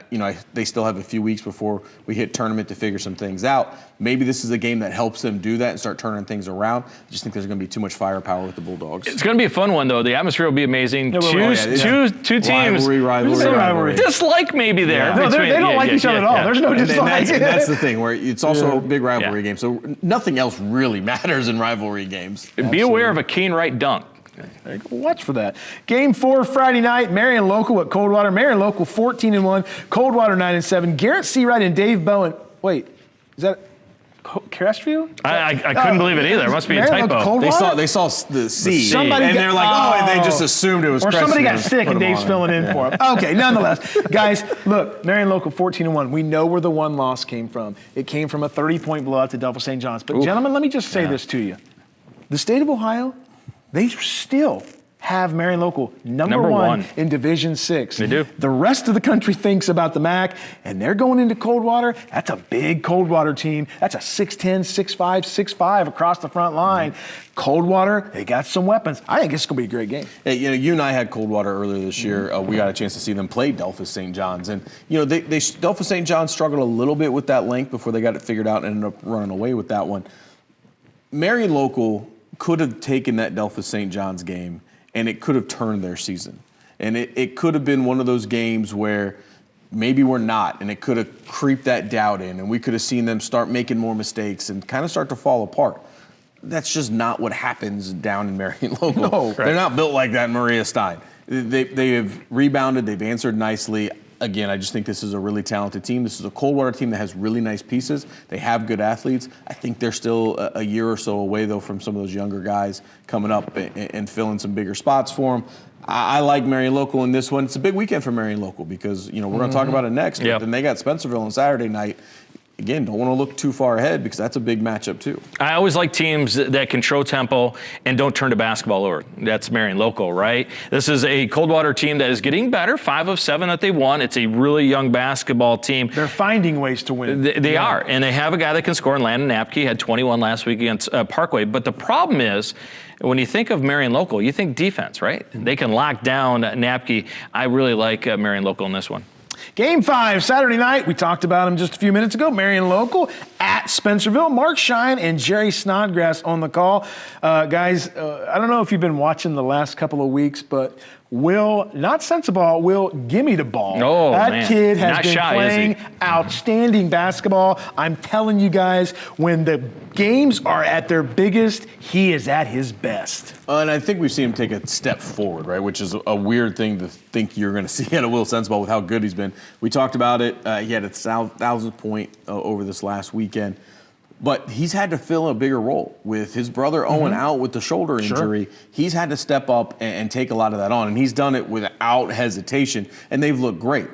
they still have a few weeks before we hit tournament to figure some things out. Maybe this is a game that helps them do that and start turning things around. I just think there's going to be too much firepower with the Bulldogs. It's going to be a fun one, though. The atmosphere will be amazing. Two teams. Rivalry. Dislike maybe there. No, they don't like each other at all. There's no dislike. That's the thing, where it's also a big rivalry game. So nothing else really matters in rivalry games. Be aware of a Keen Wright dunk. Watch for that. Game 4, Friday night, Marion Local at Coldwater. Marion Local 14-1, Coldwater 9-7. Garrett Seawright and Dave Bowen. Wait, is that Crestview? I couldn't believe it either. It must be a typo. They saw the C, Somebody and they're like, and they just assumed it was. Or Crestview somebody got sick and Dave's filling in for him. Okay, nonetheless, guys, look, Marion Local 14-1. We know where the one loss came from. It came from a 30-point blowout to Delphos St. John's. But gentlemen, let me just say this to you: the state of Ohio, they still have Marion Local number one in Division 6. They do. The rest of the country thinks about the MAC, and they're going into Coldwater. That's a big Coldwater team. That's a 6'10", 6'5", 6'5" across the front line. Coldwater, they got some weapons. I think it's going to be a great game. Hey, you and I had Coldwater earlier this year. We got a chance to see them play Delphus St. John's. And, Delphus St. John's struggled a little bit with that length before they got it figured out and ended up running away with that one. Marion Local could have taken that Delphus St. John's game, and it could have turned their season. And it could have been one of those games where maybe we're not, and it could have creeped that doubt in, and we could have seen them start making more mistakes and kind of start to fall apart. That's just not what happens down in Marion Local. No, they're not built like that in Maria Stein. They have rebounded. They've answered nicely. Again, I just think this is a really talented team. This is a Coldwater team that has really nice pieces. They have good athletes. I think they're still a year or so away, though, from some of those younger guys coming up and filling some bigger spots for them. I like Marion Local in this one. It's a big weekend for Marion Local because, we're going to talk about it next. But then they got Spencerville on Saturday night. Again, don't want to look too far ahead because that's a big matchup too. I always like teams that control tempo and don't turn the basketball over. That's Marion Local, right? This is a Coldwater team that is getting better, 5 of 7 that they won. It's a really young basketball team. They're finding ways to win. They are, and they have a guy that can score. And Landon Napke had 21 last week against Parkway. But the problem is, when you think of Marion Local, you think defense, right? They can lock down Napke. I really like Marion Local in this one. Game 5, Saturday night. We talked about him just a few minutes ago. Marion Local at Spencerville. Mark Shine and Jerry Snodgrass on the call. Guys, I don't know if you've been watching the last couple of weeks, but Will, not Sensible, Will, gimme the ball. Oh, that man. kid has Not been shy, playing outstanding basketball. I'm telling you guys, when the games are at their biggest, he is at his best. And I think we've seen him take a step forward, right? Which is a weird thing to think you're going to see out of Will Sensible with how good he's been. We talked about it. He had a 1,000th point over this last weekend. But he's had to fill a bigger role with his brother Owen out with the shoulder injury. Sure. He's had to step up and take a lot of that on, and he's done it without hesitation, and they've looked great.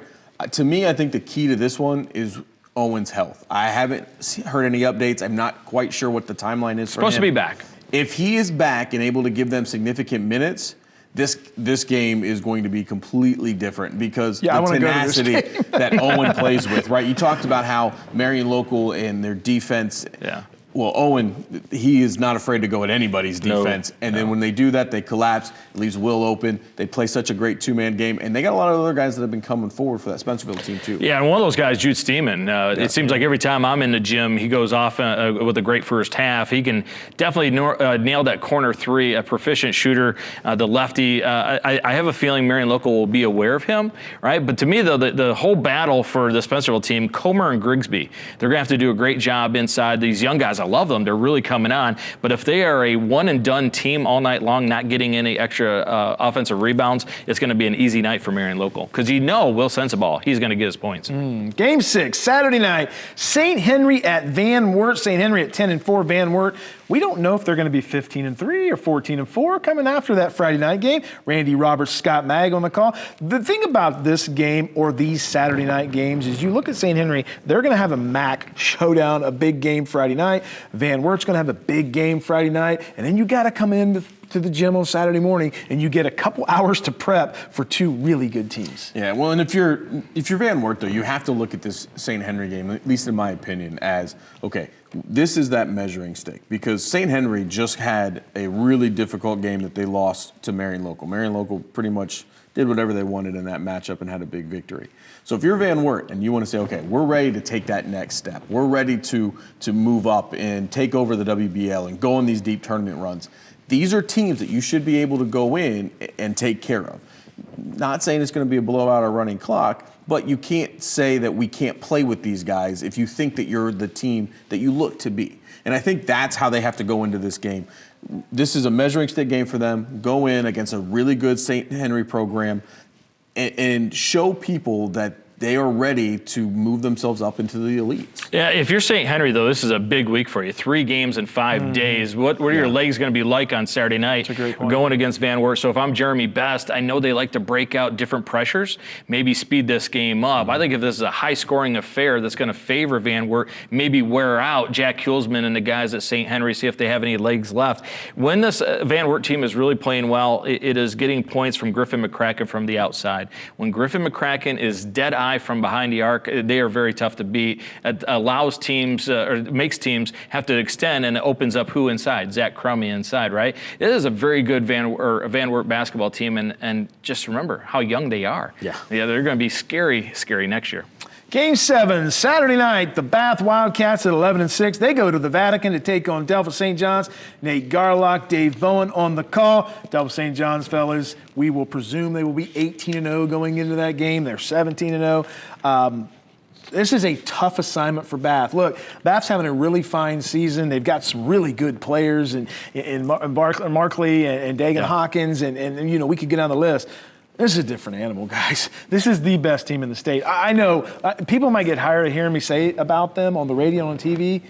To me, I think the key to this one is Owen's health. I haven't heard any updates. I'm not quite sure what the timeline is for him. Supposed to be back. If he is back and able to give them significant minutes, this game is going to be completely different because the tenacity that Owen plays with, right? You talked about how Marion Local and their defense. Yeah. Well, Owen, he is not afraid to go at anybody's defense. And then when they do that, they collapse. It leaves Will open. They play such a great two-man game. And they got a lot of other guys that have been coming forward for that Spencerville team, too. Yeah, and one of those guys, Jude Steeman, it seems like every time I'm in the gym, he goes off with a great first half. He can definitely nail that corner three, a proficient shooter, the lefty. I have a feeling Marion Local will be aware of him, right? But to me, though, the whole battle for the Spencerville team, Comer and Grigsby, they're going to have to do a great job inside. These young guys, I love them. They're really coming on. But if they are a one-and-done team all night long, not getting any extra offensive rebounds, it's going to be an easy night for Marion Local. Because Will Sensible, he's going to get his points. Game 6, Saturday night. St. Henry at Van Wert. St. Henry at 10-4. Van Wert. We don't know if they're going to be 15-3 or 14-4 coming after that Friday night game. Randy Roberts, Scott Mag on the call. The thing about this game or these Saturday night games is you look at St. Henry, they're going to have a MAC showdown, a big game Friday night. Van Wert's going to have a big game Friday night. And then you got to come in to the gym on Saturday morning and you get a couple hours to prep for two really good teams. Yeah, well, and if you're Van Wert, though, you have to look at this St. Henry game, at least in my opinion, as, okay, this is that measuring stick because St. Henry just had a really difficult game that they lost to Marion Local. Marion Local pretty much did whatever they wanted in that matchup and had a big victory. So if you're Van Wert and you want to say, okay, we're ready to take that next step, we're ready to move up and take over the WBL and go on these deep tournament runs, these are teams that you should be able to go in and take care of. Not saying it's going to be a blowout or running clock, but you can't say that we can't play with these guys if you think that you're the team that you look to be. And I think that's how they have to go into this game. This is a measuring stick game for them. Go in against a really good St. Henry program and show people that they are ready to move themselves up into the elites. Yeah, if you're St. Henry, though, this is a big week for you. 3 games in 5 days. What are your legs going to be like on Saturday night? That's a great point. Going against Van Wert. So if I'm Jeremy Best, I know they like to break out different pressures, maybe speed this game up. I think if this is a high-scoring affair that's going to favor Van Wert, maybe wear out Jack Hulsman and the guys at St. Henry, see if they have any legs left. When this Van Wert team is really playing well, it is getting points from Griffin McCracken from the outside. When Griffin McCracken is dead-eye from behind the arc, they are very tough to beat. It allows teams, or makes teams have to extend, and it opens up who inside? Zach Crummy inside, right? It is a very good Van Wert basketball team, and just remember how young they are. Yeah, they're going to be scary next year. Game 7, Saturday night, the Bath Wildcats at 11-6. They go to the Vatican to take on Delphos St. John's. Nate Garlock, Dave Bowen on the call. Delphos St. John's, fellas, we will presume they will be 18-0 going into that game. They're 17-0. This is a tough assignment for Bath. Look, Bath's having a really fine season. They've got some really good players in Markley and Dagan Hawkins, and you know, we could get on the list. This is a different animal, guys. This is the best team in the state. I know people might get tired of hearing me say about them on the radio and on TV,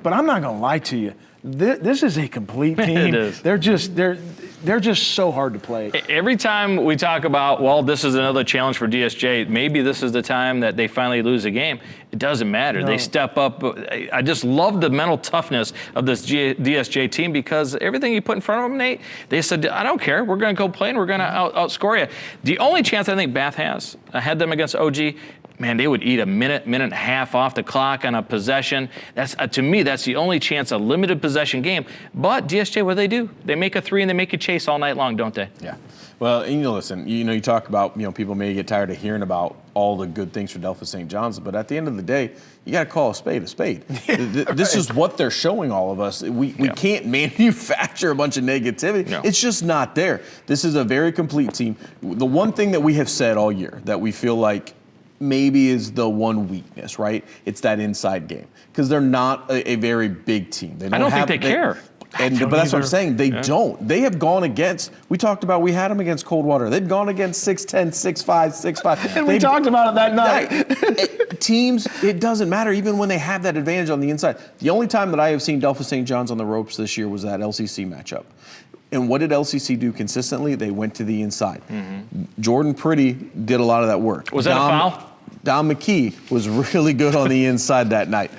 but I'm not going to lie to you. This is a complete team. It is. They're just so hard to play. Every time we talk about, well, this is another challenge for DSJ, maybe this is the time that they finally lose a game. It doesn't matter. No. They step up. I just love the mental toughness of this DSJ team, because everything you put in front of them, Nate, they said, I don't care. We're going to go play and we're going to outscore you. The only chance I think Bath has, I had them against OG, man, they would eat a minute and a half off the clock on a possession. That's to me, that's the only chance, a limited possession game. But DSJ, what do? They make a 3 and they make you chase all night long, don't they? Yeah. Well, and, listen, you talk about, people may get tired of hearing about all the good things for Delphos St. John's, but at the end of the day, you got to call a spade a spade. This is what they're showing all of us. We can't manufacture a bunch of negativity. No. It's just not there. This is a very complete team. The one thing that we have said all year that we feel like maybe is the one weakness, right? It's that inside game, because they're not a very big team. I don't think they care. But that's what I'm saying. They don't. They have gone against, we talked about, we had them against Coldwater. They've gone against 6'10", 6'5", 6'5". And we talked about it that night. Teams, it doesn't matter, even when they have that advantage on the inside. The only time that I have seen Delphos St. John's on the ropes this year was that LCC matchup. And what did LCC do consistently? They went to the inside. Mm-hmm. Jordan Pretty did a lot of that work. Was that a foul? Don McKee was really good on the inside that night.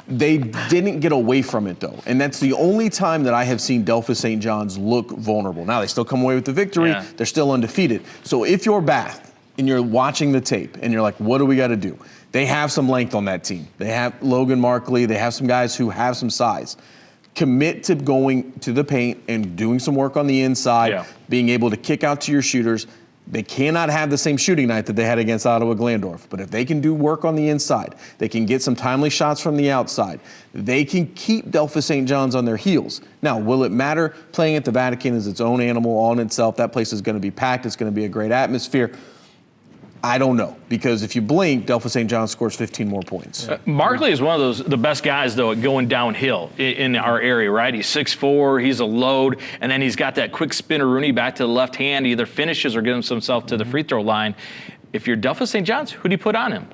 They didn't get away from it, though. And that's the only time that I have seen Delphos St. John's look vulnerable. Now, they still come away with the victory. Yeah. They're still undefeated. So if you're Bath and you're watching the tape and you're like, what do we got to do? They have some length on that team. They have Logan Markley. They have some guys who have some size. Commit to going to the paint and doing some work on the inside, being able to kick out to your shooters. They cannot have the same shooting night that they had against Ottawa Glandorf. But if they can do work on the inside, they can get some timely shots from the outside, they can keep Delphos St. John's on their heels. Now, will it matter? Playing at the Vatican is its own animal all in itself. That place is going to be packed. It's going to be a great atmosphere. I don't know, because if you blink, Delphos St. John scores 15 more points. Markley is one of the best guys, though, at going downhill in our area, right? He's 6'4", he's a load, and then he's got that quick spinneroonie back to the left hand. He either finishes or gets himself to the free throw line. If you're Delphos St. John's, who do you put on him?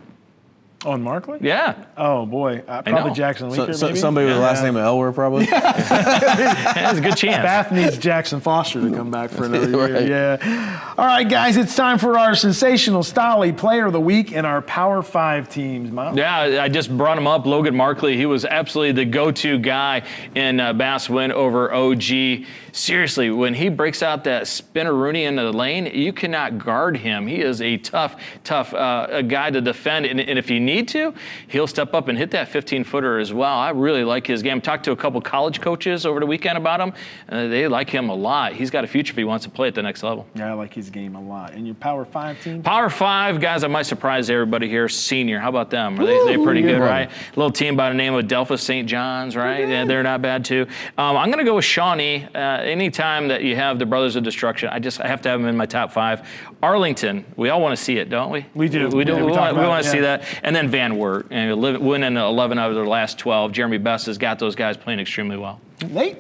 On Markley? Yeah. Oh, boy. Probably Jackson Leaker, maybe? Somebody with the last name of Elwer, probably? That's a good chance. Bath needs Jackson Foster to come back for another year. Yeah. All right, guys, it's time for our sensational Stolly Player of the Week and our Power 5 teams. Miles? Yeah, I just brought him up. Logan Markley, he was absolutely the go-to guy in Bath's win over OG. Seriously, when he breaks out that spinneroonie into the lane, you cannot guard him. He is a tough guy to defend, and if you need to, he'll step up and hit that 15-footer as well. I really like his game. Talked to a couple college coaches over the weekend about him. They like him a lot. He's got a future if he wants to play at the next level. Yeah, I like his game a lot. And your Power 5 team? Power 5, guys, I might surprise everybody here. Senior, how about them? Are they pretty good, right? Little team by the name of Delphos St. John's, right? Yeah, they're not bad, too. I'm going to go with Shawnee. Anytime that you have the Brothers of Destruction, I have to have them in my top 5. Arlington, we all want to see it, don't we? We do. We want to see that. And then Van Wert, winning 11 out of their last 12. Jeremy Best has got those guys playing extremely well. Nate?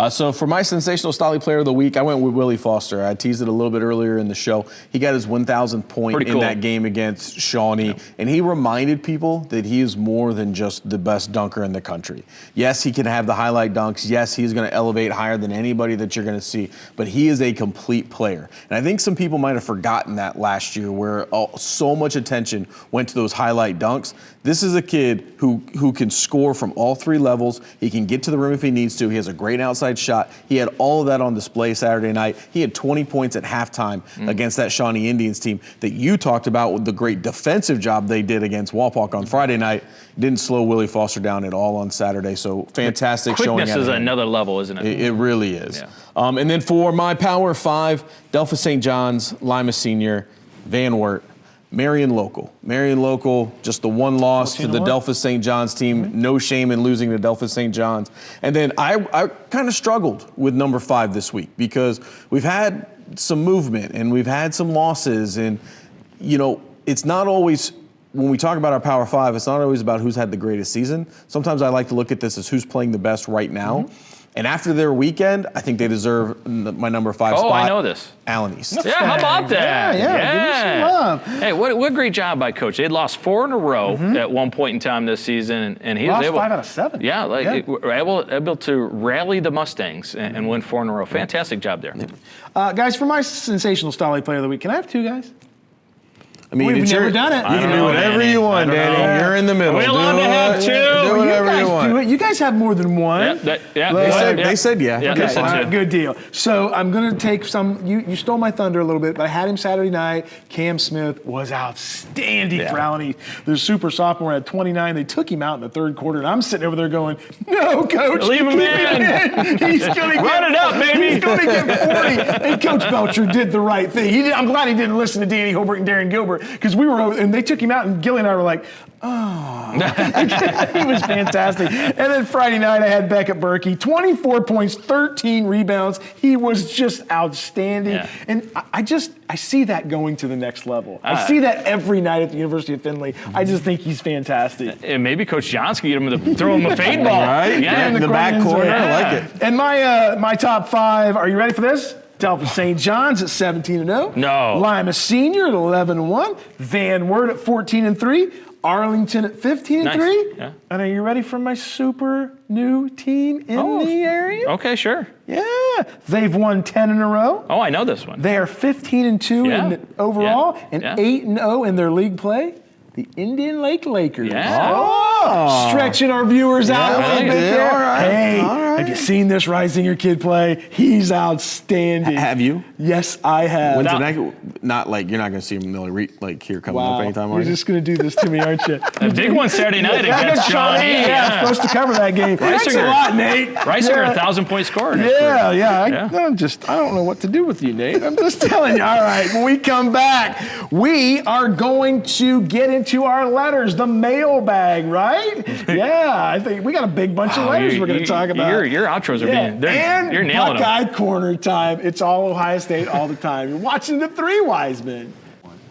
So for my sensational Stolly player of the week, I went with Willie Foster. I teased it a little bit earlier in the show. He got his 1,000th point in that game against Shawnee, and he reminded people that he is more than just the best dunker in the country. Yes, he can have the highlight dunks. Yes, he's going to elevate higher than anybody that you're going to see, but he is a complete player. And I think some people might have forgotten that last year where so much attention went to those highlight dunks. This is a kid who can score from all 3 levels. He can get to the rim if he needs to. He has a great outside shot. He had all of that on display Saturday night. He had 20 points at halftime against that Shawnee Indians team that you talked about with the great defensive job they did against Wapak on Friday night. Didn't slow Willie Foster down at all on Saturday. So fantastic showing. Quickness is another level, isn't it? It really is. Yeah. And then for my Power 5, Delphus St. John's, Lima Senior, Van Wert, Marion Local. Marion Local, just the one loss to the Delphus St. John's team. No shame in losing to Delphus St. John's. And then I kind of struggled with number 5 this week because we've had some movement and we've had some losses. And, you know, it's not always, when we talk about our Power 5, it's not always about who's had the greatest season. Sometimes I like to look at this as who's playing the best right now. And after their weekend, I think they deserve my number 5 spot. Oh, I know this. Allen East. Yeah, how about that? Yeah. Give me some love. Hey, what great job by Coach. They'd lost 4 in a row at one point in time this season, and he was Lost able 5 out of 7. Yeah, able to rally the Mustangs and win 4 in a row. Fantastic job there. Guys, for my sensational Stolly player of the week, can I have 2 guys? I mean, We've never done it. You can do whatever you want, Danny. You're in the middle. Are we allowed to have 2? Do whatever you want. Do it. You guys have more than one. They said yeah. Yeah, Okay, they said all 2. right, good deal. So I'm going to take some. You stole my thunder a little bit, but I had him Saturday night. Cam Smith was outstanding for Allen East. The super sophomore had 29. They took him out in the 3rd quarter, and I'm sitting over there going, "No, coach, Leave him keep in. He's going to Run it up, baby. He's going to get 40." And Coach Belcher did the right thing. I'm glad he didn't listen to Danny Holbrook and Darren Gilbert because we were over, and they took him out, and Gilly and I were like, "Oh." He was fantastic. And then Friday night, I had Beckett Berkey, 24 points, 13 rebounds. He was just outstanding. Yeah. And I see that going to the next level. I see that every night at the University of Findlay. I just think he's fantastic. And maybe Coach Johns could get him to throw him a fade ball. Right? Yeah. In the back corner. I like it. And my top 5, are you ready for this? Delphus St. John's at 17-0. No. Lima Senior at 11-1. Van Wert at 14-3. Arlington at 15-3. Nice. Yeah. And are you ready for my super new team in the area? Okay, sure. Yeah. They've won 10 in a row. Oh, I know this one. They are 15-2 in overall and 8-0 in their league play. The Indian Lake Lakers. Yeah. Oh. Stretching our viewers out a little bit there. All right. Hey, All right. have you seen this Risinger kid play? He's outstanding. Have you? Yes, I have. When's the next? Not like you're not going to see him really here coming up anytime. You're just going to do this to me, aren't you? A big one Saturday night against Shawnee. Yeah, supposed to cover that game. Thanks a lot, Nate. Reisinger, 1,000-point scorer. I don't know what to do with you, Nate. I'm just telling you. All right, when we come back, we are going to get into our letters, the mailbag, right? Yeah, I think we got a big bunch of letters we're going to talk about. Your outros are you're nailing them. Buckeye Corner time. It's all Ohio State all the time. You're watching the 3 Wise Men.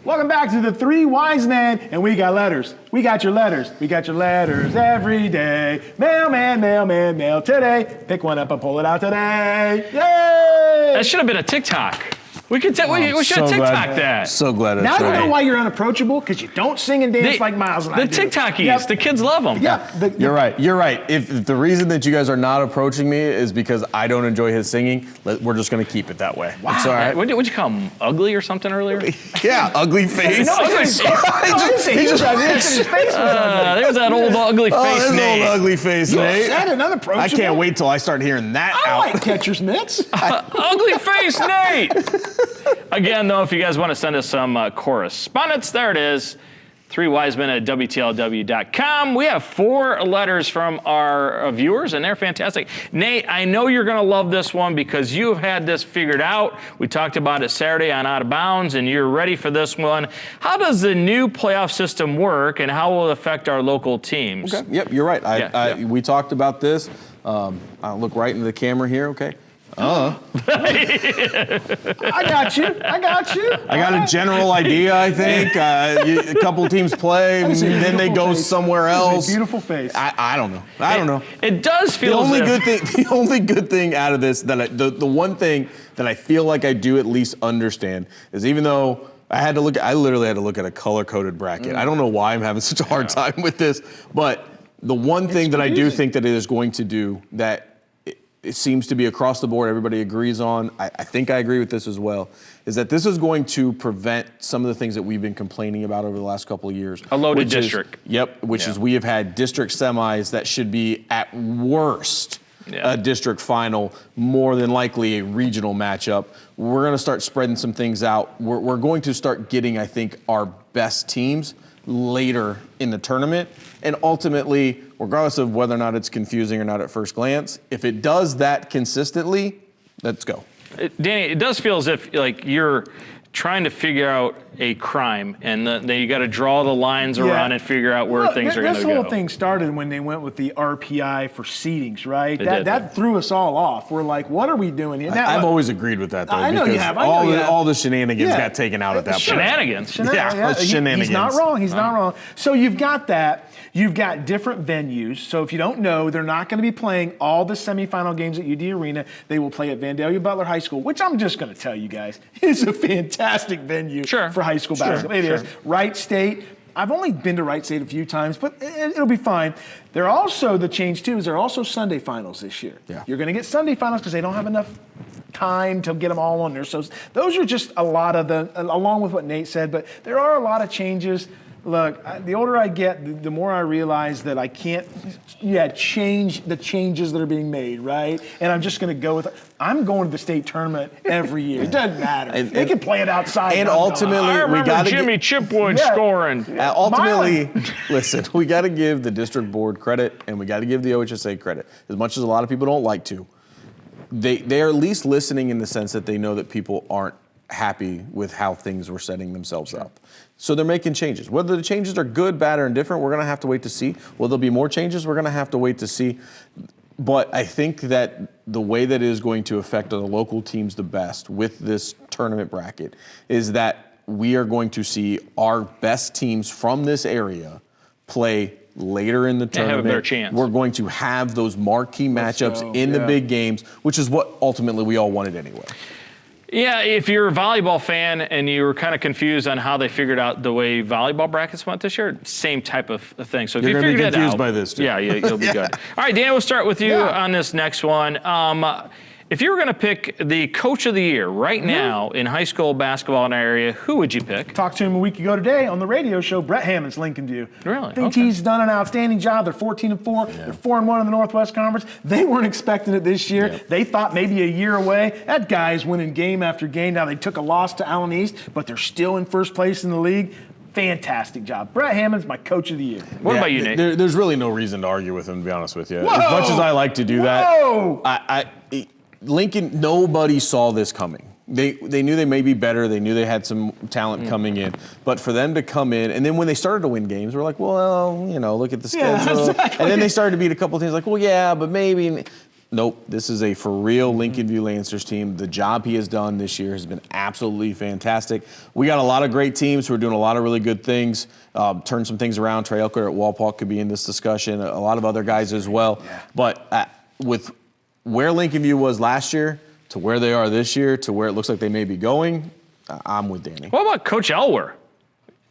Welcome back to the 3 Wise Men, and we got letters. We got your letters. We got your letters every day. Mailman, mailman, mail today. Pick one up and pull it out today. Yay! That should have been a TikTok. We should have TikToked that. So glad Now that's you know right. why you're unapproachable, because you don't sing and dance like Miles and I The do. TikTokies, the kids love them. Yeah. You're right. You're right. If the reason that you guys are not approaching me is because I don't enjoy his singing, we're just going to keep it that way. Wow. It's all right. What'd you call him? Ugly or something earlier? Yeah, ugly face. No, he just his face. There's that old ugly face there's Nate. old ugly face, Nate. Said an unapproachable. I can't wait till I start hearing that I out. like catcher's mitts. Ugly face Nate. Again, though, if you guys want to send us some correspondence, there it is. 3wisemen at WTLW.com. We have 4 letters from our viewers, and they're fantastic. Nate, I know you're going to love this one because you've had this figured out. We talked about it Saturday on Out of Bounds, and you're ready for this one. How does the new playoff system work, and how will it affect our local teams? Okay. Yep, you're right. We talked about this. I'll look right into the camera here, okay? I got you. I got a general idea, I think. A couple teams play, and then they go somewhere else. Beautiful face. I don't know. I don't know. It does feel The only good thing out of this, the one thing that I feel like I do at least understand is, even though I literally had to look at a color-coded bracket. I don't know why I'm having such a hard time with this, but the one thing that I do think that it is going to do that it seems to be across the board, everybody agrees on, I think I agree with this as well, is that this is going to prevent some of the things that we've been complaining about over the last couple of years. A loaded district. Which is we have had district semis that should be at worst a district final, more than likely a regional matchup. We're going to start spreading some things out. We're going to start getting, I think, our best teams later in the tournament. And ultimately, regardless of whether or not it's confusing or not at first glance, if it does that consistently, let's go. Danny, it does feel as if like you're trying to figure out a crime, and then you got to draw the lines around and figure out where things are going to go. This whole thing started when they went with the RPI for seedings, right? It That threw us all off. We're like, what are we doing here? Now, I've always agreed with that, though. I know you have. All the shenanigans got taken out at that point. Shenanigans. Shenanigans. He's not wrong. He's not wrong. So you've got that. You've got different venues. So if you don't know, they're not going to be playing all the semifinal games at UD Arena. They will play at Vandalia Butler High School, which I'm just going to tell you guys is a fantastic venue for high school basketball. It is. Wright State. I've only been to Wright State a few times, but it'll be fine. They're also, the change too is they're also Sunday finals this year. Yeah. You're going to get Sunday finals because they don't have enough time to get them all on there. So those are just a lot of along with what Nate said, but there are a lot of changes. Look, the older I get, the more I realize that I can't, change the changes that are being made, right? And I'm just going to go with it. I'm going to the state tournament every year. It doesn't matter. They can play it outside. And ultimately, we got Jimmy Chipwood scoring. Ultimately, listen, we got to give the district board credit, and we got to give the OHSA credit. As much as a lot of people don't like to, they are at least listening in the sense that they know that people aren't happy with how things were setting themselves up. So they're making changes. Whether the changes are good, bad, or indifferent, we're going to have to wait to see. Will there be more changes? We're going to have to wait to see. But I think that the way that it is going to affect the local teams the best with this tournament bracket is that we are going to see our best teams from this area play later in the tournament. Have a better chance. We're going to have those marquee matchups in the big games, which is what ultimately we all wanted anyway. Yeah, if you're a volleyball fan and you were kind of confused on how they figured out the way volleyball brackets went this year, same type of thing. So if you figured it out, by this, too. Yeah, you'll be good. All right, Dan, we'll start with you on this next one. If you were going to pick the coach of the year right now in high school basketball in our area, who would you pick? Talked to him a week ago today on the radio show. Brett Hammond's Lincoln View. Really? I think he's done an outstanding job. They're 14-4. They're 4-1 in the Northwest Conference. They weren't expecting it this year. Yep. They thought maybe a year away. That guy's winning game after game. Now they took a loss to Allen East, but they're still in first place in the league. Fantastic job. Brett Hammond's my coach of the year. What about you, Nate? There's really no reason to argue with him, to be honest with you. As much as I like to do that, Lincoln, nobody saw this coming. They knew they may be better. They knew they had some talent coming in. But for them to come in, and then when they started to win games, we're like, well, look at the schedule. Exactly. And then they started to beat a couple teams like, well, yeah, but maybe. Nope, this is a for real Lincoln View Lancers team. The job he has done this year has been absolutely fantastic. We got a lot of great teams who are doing a lot of really good things. Turn some things around. Trey Elker at Walpole could be in this discussion. A lot of other guys as well. Yeah. But with where Lincoln View was last year to where they are this year to where it looks like they may be going, I'm with Danny. What about Coach Elwer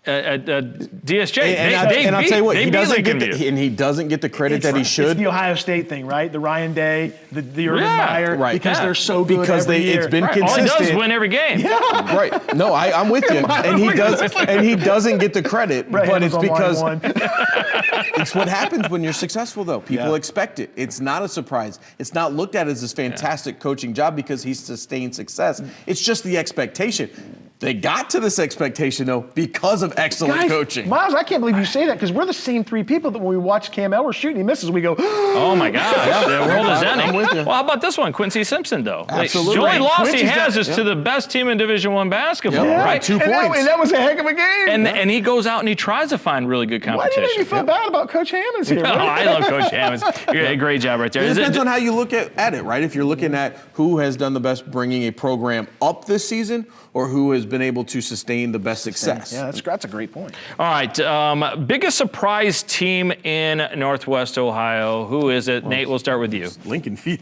at DSJ? And I'll tell you what, he doesn't get the credit that he should. It's the Ohio State thing, right? The Ryan Day, the Urban Meyer, right? Because they're so good every year. It's been consistent. All he does is win every game. Yeah. Right. No, I'm with you. And he doesn't get the credit, but it's because it's what happens when you're successful, though. People expect it. It's not a surprise. It's not looked at as this fantastic coaching job because he's sustained success. It's just the expectation. They got to this expectation, though, because of of excellent Guys, coaching. Miles, I can't believe you say that because we're the same three people that when we watch Cam Elwes shoot and he misses, we go, Oh my gosh, the world is ending. I'm with you. Well, how about this one, Quincy Simpson, though? Absolutely. The only loss he Quincy's has got- is to the best team in Division I basketball, Yeah. right? 2 and that, points. and that was a heck of a game. And he goes out and he tries to find really good Why do you competition. make me feel bad about Coach Hammonds here? Oh, I love Coach Hammonds. You did a great job right there. It Is depends on how you look at it, right? If you're looking at who has done the best bringing a program up this season or who has been able to sustain the best success. Yeah, that's a great point. All right, biggest surprise team in Northwest Ohio. Who is it? Nate, we'll start with you. Lincoln View,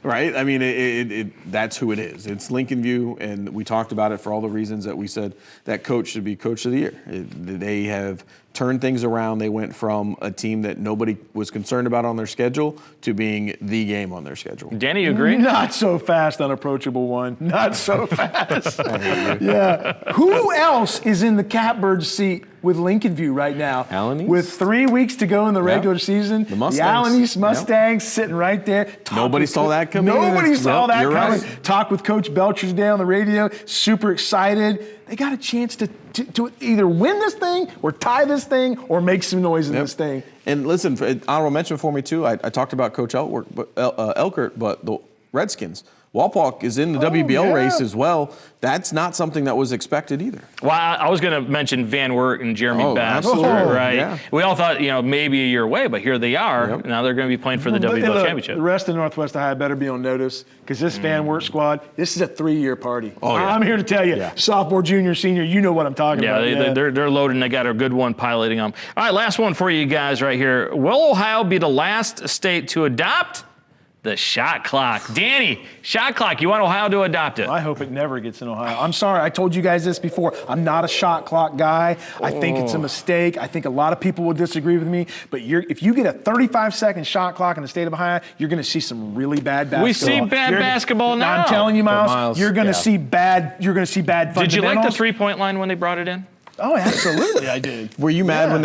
right? I mean, that's who it is. It's Lincoln View, and we talked about it for all the reasons that we said that coach should be coach of the year. They have turned things around. They went from a team that nobody was concerned about on their schedule to being the game on their schedule. Danny, you agree? Not so fast, unapproachable one. Not so fast. Yeah. Who else is in the catbird seat with Lincoln View right now? Allen East. With 3 weeks to go in the regular season. The Mustangs. Allen East Mustangs sitting right there. Nobody saw that coming Nobody either. saw Yep, that you're coming. right. Talked with Coach Belcher today on the radio. Super excited. They got a chance to either win this thing or tie this thing or make some noise in this thing. And listen, honorable mention for me too. I talked about Coach Elkert, but the Redskins. Walpock is in the WBL race as well. That's not something that was expected either. Well, I was going to mention Van Wert and Jeremy Bass, absolutely. right? Yeah. We all thought, maybe a year away, but here they are. Yep. Now they're going to be playing for the Look, WBL championship. The rest of Northwest Ohio better be on notice because this Van Wert squad, this is a 3-year party. Oh, yeah. I'm here to tell you, sophomore, junior, senior, you know what I'm talking Yeah, about. they're loaded and they got a good one piloting them. All right, last one for you guys right here. Will Ohio be the last state to adopt the shot clock? Danny, shot clock. You want Ohio to adopt it? I hope it never gets in Ohio. I'm sorry, I told you guys this before. I'm not a shot clock guy. I think it's a mistake. I think a lot of people will disagree with me. But if you get a 35-second shot clock in the state of Ohio, you're going to see some really bad basketball. We see bad basketball now. I'm telling you, Miles, Miles, you're going to yeah. see bad. You're going to see bad fundamentals. Did you like the three-point line when they brought it in? Oh, absolutely, I did. Were you mad when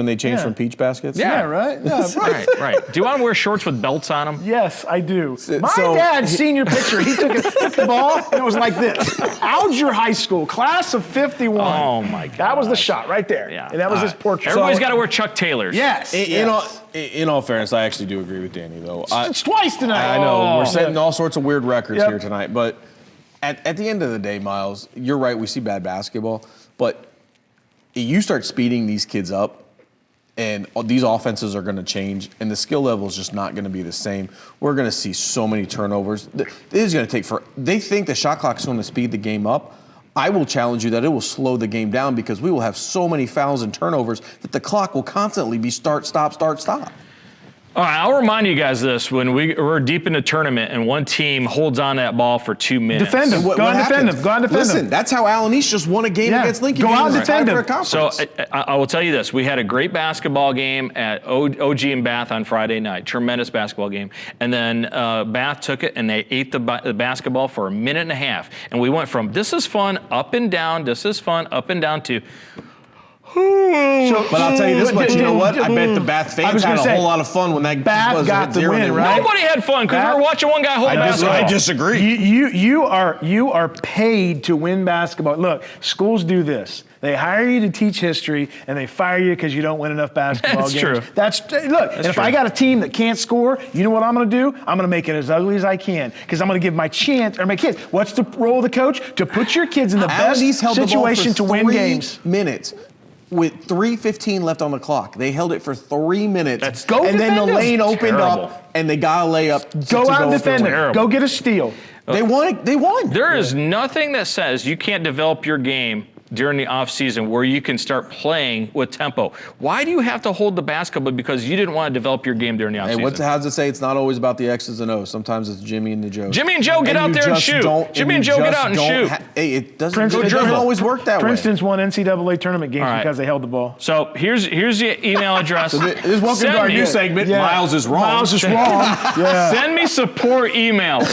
they changed Yeah. from peach baskets? Yeah, right. Yeah, right. Right. Do you want to wear shorts with belts on them? Yes, I do. My so- dad's senior picture, he took the ball, and it was like this. Alger High School, class of 51. Oh, my God. That was the shot right there. Yeah. And that was his portrait. Everybody's got to wear Chuck Taylors. Yes. In all fairness, I actually do agree with Danny, though. It's twice tonight. I know we're Oh. setting all sorts of weird records Yep. here tonight, but at the end of the day, Miles, you're right. We see bad basketball, but you start speeding these kids up, and these offenses are going to change, and the skill level is just not going to be the same. We're going to see so many turnovers. This is going to take They think the shot clock is going to speed the game up. I will challenge you that it will slow the game down because we will have so many fouls and turnovers that the clock will constantly be start, stop, start, stop. All right, I'll remind you guys this. When we're deep in the tournament and one team holds on to that ball for 2 minutes. Defend him. Go on, defend him. Go on, defend him. Listen, that's how Allen East just won a game against Lincoln. Go out and He was defend tied for him. a So conference. I will tell you this. We had a great basketball game at OG in Bath on Friday night. Tremendous basketball game. And then Bath took it and they ate the basketball for a minute and a half. And we went from this is fun, up and down, this is fun, up and down to But I'll tell you this much, you know what? I bet the Bath fans had a whole lot of fun when that Bath buzzer got hit the zero and win, they right? won. nobody had fun because we were watching one guy hold basketball. I disagree. You are paid to win basketball. Look, schools do this. They hire you to teach history, and they fire you because you don't win enough basketball That's games. true. Look. And if true. I got a team that can't score, you know what I'm going to do? I'm going to make it as ugly as I can because I'm going to give my kids. What's the role of the coach? To put your kids in the best Allen East held the ball situation for to win 3 games. minutes. With 3:15 left on the clock, they held it for 3 minutes, Go and then the defend them. lane opened Terrible. up, and they got a layup. Go to out and go for a defend win. it. Go get a steal. They won. They won. There is nothing that says you can't develop your game during the offseason where you can start playing with tempo. Why do you have to hold the basketball because you didn't want to develop your game during the Hey, offseason? how does it say? It's not always about the X's and O's. Sometimes it's Jimmy and the Joe. Jimmy and Joe, get out you there and just shoot. don't- Jimmy you and Joe, get just out and don't shoot. Hey, it doesn't dribble. always work that way. Princeton's won NCAA tournament games All right. because they held the ball. So here's the email address. This is welcome Send to our me- new segment. Yeah. Miles is wrong. Miles is wrong. Yeah. Send me support emails.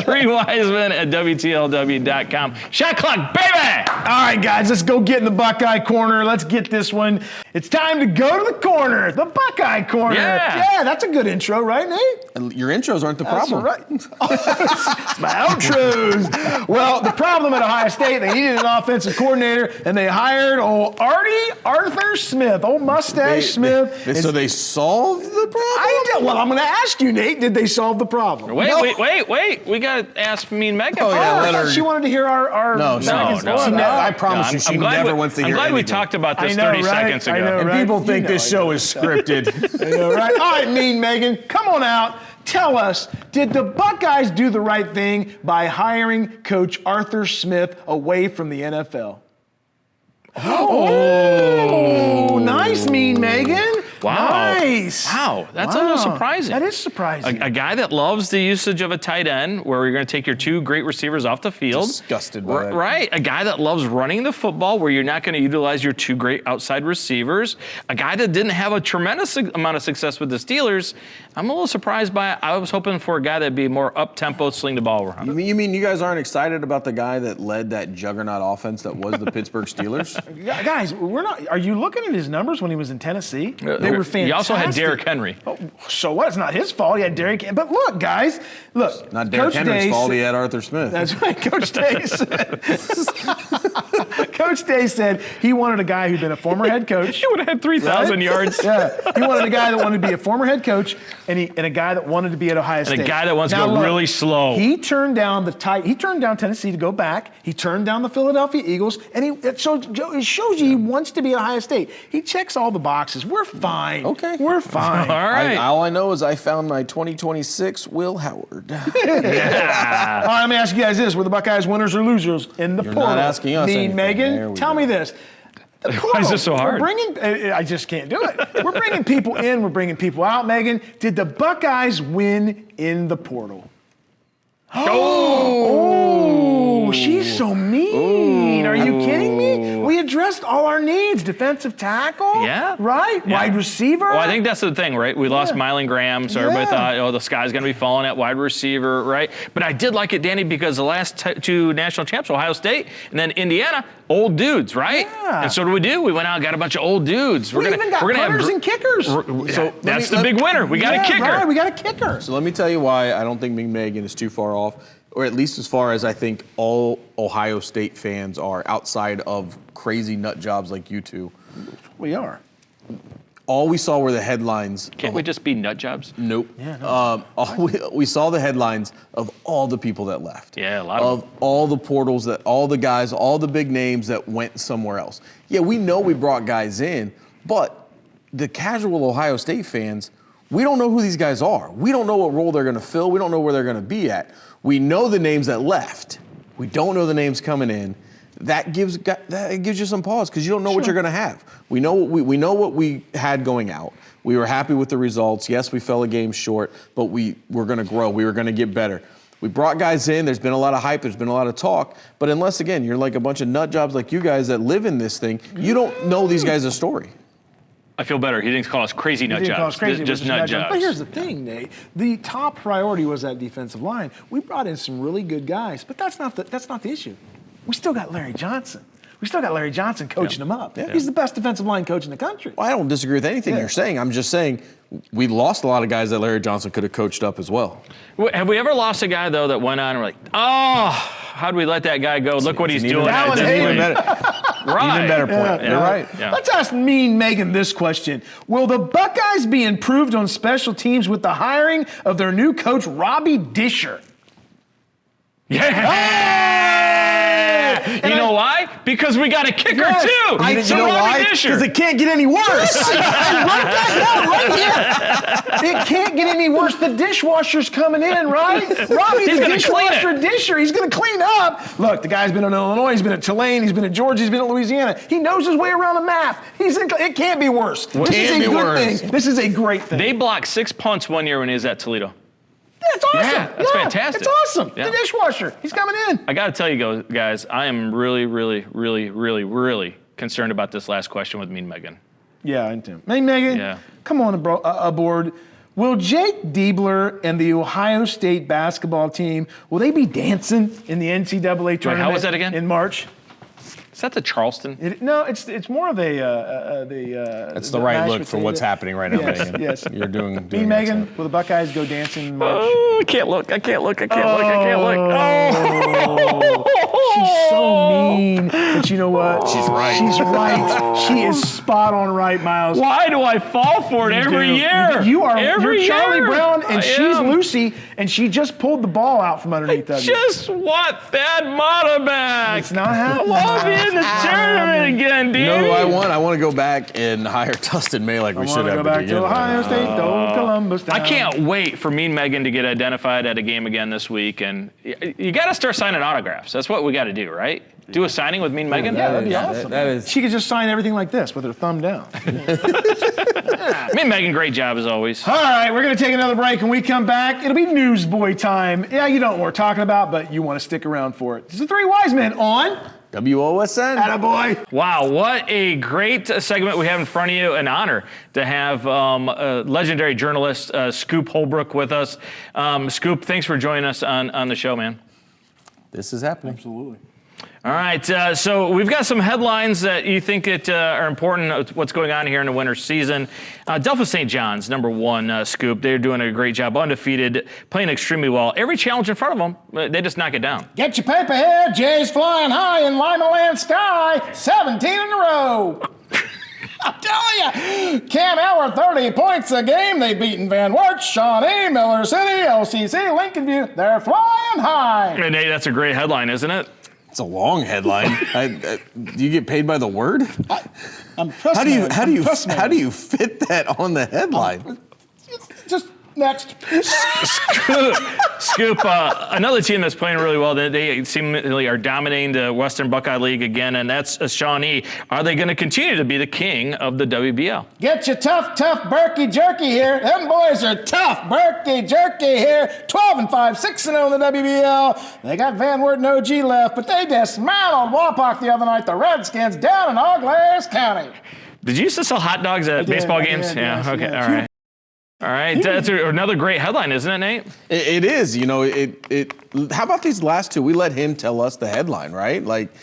3wisemen@WTLW.com. Shot clock, baby! All right. right, guys, let's go get in the Buckeye Corner. Let's get this one. It's time to go to the corner, the Buckeye Corner. Yeah. That's a good intro, right, Nate? Your intros aren't the problem. That's right. My outros. Well, the problem at Ohio State, they needed an offensive coordinator, and they hired old Arthur Smith, old Mustache Smith. So they solved the problem? Well, I'm going to ask you, Nate, did they solve the problem? Wait. We got to ask Mean Megan. Oh, yeah, I thought she wanted to hear our No. I promise you, she never wants to hear I'm glad we anything. talked about this I know, 30 right? seconds ago. I know, And right? people think You this know, show is scripted. I know, right? All right, Mean Megan, come on out. Tell us, did the Buckeyes do the right thing by hiring Coach Arthur Smith away from the NFL? Oh, nice, Mean Megan. Wow. Nice. Wow, that's a little surprising. That is surprising. A guy that loves the usage of a tight end, where you're going to take your two great receivers off the field. Disgusted by that. Right. A guy that loves running the football, where you're not going to utilize your two great outside receivers. A guy that didn't have a tremendous amount of success with the Steelers. I'm a little surprised by it. I was hoping for a guy that'd be more up-tempo, sling the ball around. You mean you guys aren't excited about the guy that led that juggernaut offense that was the Pittsburgh Steelers? Guys, we're not. Are you looking at his numbers when he was in Tennessee? They were fantastic. He also had Derrick Henry. Oh, so what? It's not his fault. He had Derrick. But look, guys, look. Not Derrick Coach Henry's Day fault. said- He had Arthur Smith. That's right. Coach Day said. Coach Day said he wanted a guy who'd been a former head coach. He would have had 3,000 yards. Yeah, he wanted a guy that wanted to be a former head coach, and a guy that wanted to be at Ohio State. And a guy that wants to Now, go look, really slow. He turned down He turned down Tennessee to go back. He turned down the Philadelphia Eagles, and it shows you he wants to be at Ohio State. He checks all the boxes. We're fine. Okay. We're fine. All right. All I know is I found my 2026 Will Howard. All right, let me ask you guys this: were the Buckeyes winners or losers in the You're portal? not asking us Mean anything. Megan, There we tell go. me this. Why is this so hard? We're bringing. I just can't do it. We're bringing people in. We're bringing people out. Megan, did the Buckeyes win in the portal? Oh, she's so mean. Are you kidding me? We addressed all our needs. Defensive tackle. Yeah. Right? Yeah. Wide receiver. Well, I think that's the thing, right? We lost Yeah. Mylan Graham, so everybody Yeah. thought, the sky's going to be falling at wide receiver, right? But I did like it, Danny, because the last two national champs, Ohio State and then Indiana, old dudes, right? Yeah. And so what do? We went out and got a bunch of old dudes. we even got punters and kickers. So that's the big winner. We got a kicker. Right, we got a kicker. So let me tell you why I don't think Mean Megan is too far off, or at least as far as I think all Ohio State fans are outside of crazy nut jobs like you two. We are. All we saw were the headlines. Can't we just be nut jobs? Nope. We saw the headlines of all the people that left. Yeah, a lot of them. all the portals, that all the guys, all the big names that went somewhere else. Yeah, we know we brought guys in, but the casual Ohio State fans, we don't know who these guys are. We don't know what role they're going to fill. We don't know where they're going to be at. We know the names that left. We don't know the names coming in. That gives you some pause because you don't know what you're going to have. We know what we had going out. We were happy with the results. Yes, we fell a game short, but we were going to grow. We were going to get better. We brought guys in. There's been a lot of hype. There's been a lot of talk. But unless, again, you're like a bunch of nut jobs like you guys that live in this thing, you don't know these guys' story. I feel better. He didn't call us crazy nut He didn't call jobs. us crazy, Just which is nut nut jobs. jobs. But here's the thing, Nate. The top priority was that defensive line. We brought in some really good guys, but that's not the issue. We still got Larry Johnson. We still got Larry Johnson coaching them up. Yeah. He's the best defensive line coach in the country. Well, I don't disagree with anything Yeah. you're saying. I'm just saying we lost a lot of guys that Larry Johnson could have coached up as well. Have we ever lost a guy, though, that went on and we're like, oh, how'd we let that guy go? Look what he's It's an doing. That at was this Hayden. point. Right. Even better point. Yeah. You're right. Yeah. Let's ask Mean Megan this question. Will the Buckeyes be improved on special teams with the hiring of their new coach, Robbie Disher? Yeah. You know why? Because we got a kicker, Yes. too. You know why? Because it can't get any worse. Right here. It can't get any worse. The dishwasher's coming in, right? Robbie, He's the gonna clean dishwasher it. disher. He's going to clean up. Look, the guy's been in Illinois. He's been at Tulane. He's been at Georgia. He's been at Louisiana. He knows his way around the map. It can't be worse. This is Can't a be good worse. thing. This is a great thing. They blocked 6 punts one year when he was at Toledo. It's awesome. Yeah, that's fantastic. It's awesome. Yeah. The dishwasher. He's coming in. I got to tell you, guys, I am really, really, really, really, really concerned about this last question with Mean Megan. Yeah, I do. Hey, Megan, Yeah. come on aboard. Will Jake Diebler and the Ohio State basketball team, will they be dancing in the NCAA tournament how was that again? in March? Is that the Charleston? No, it's more of a That's the right mashed look for what's potato. happening right now, Yes, Megan. yes. You're doing Me and excellent. Megan, will the Buckeyes go dancing in March? Oh, I can't look. I can't look. I can't look. I can't look. Oh. She's so mean, but you know what? She's right. She's right. She is spot on right, Miles. Why do I fall for it every You do. year? You're Charlie year. Brown, and I she's am. Lucy, and she just pulled the ball out from underneath of you. Just want that Mata back. It's not happening. Love you in the tournament again, dude. You know who I want? I want to go back and hire Dustin May like we I should want to have go to back begin to with. Ohio State, go Columbus. I down. can't wait for Mean Megan to get identified at a game again this week, and you got to start signing autographs. That's what we got to do, right? Do a signing with Mean Megan. Yeah, that'd be awesome. that is- She could just sign everything like this with her thumb down. Mean Megan, great job as always. All right, we're going to take another break. When we come back, it'll be Newsboy time. Yeah, you don't know what we're talking about, but you want to stick around for it. It's the Three Wise Men on WOSN. Attaboy. Wow, what a great segment we have in front of you. An honor to have legendary journalist Scoop Holbrook with us. Scoop, thanks for joining us on the show, man. This is happening. Absolutely. All right, so we've got some headlines that you think that are important, what's going on here in the winter season. Delphos St. John's, number one, Scoop. They're doing a great job, undefeated, playing extremely well. Every challenge in front of them, they just knock it down. Get your paper here. Jay's flying high in Lima Land sky. 17 in a row. I'm telling you, Cam Howard, 30 points a game. They've beaten Van Wert, Shawnee, Miller City, LCC, Lincoln View. They're flying high. And hey, that's a great headline, isn't it? It's a long headline. Do you get paid by the word? I'm press How do you man. how do I'm you press man. how do you fit that on the headline? Just next. Scoop, another team that's playing really well, they seemingly are dominating the Western Buckeye League again, and that's Shawnee. Are they going to continue to be the king of the WBL? Get your tough Berkey jerky here. Them boys are tough. Berkey jerky here. 12-5, 6-0 in the WBL. They got Van Wert and OG left, but they dismantled Wapak the other night. The Redskins down in Auglairs County. Did you used to sell hot dogs at baseball I games? did, Yeah, yes, okay, yes. all right. All right, that's another great headline, isn't it, Nate? It is, you know. How about these last two? We let him tell us the headline, right? Like,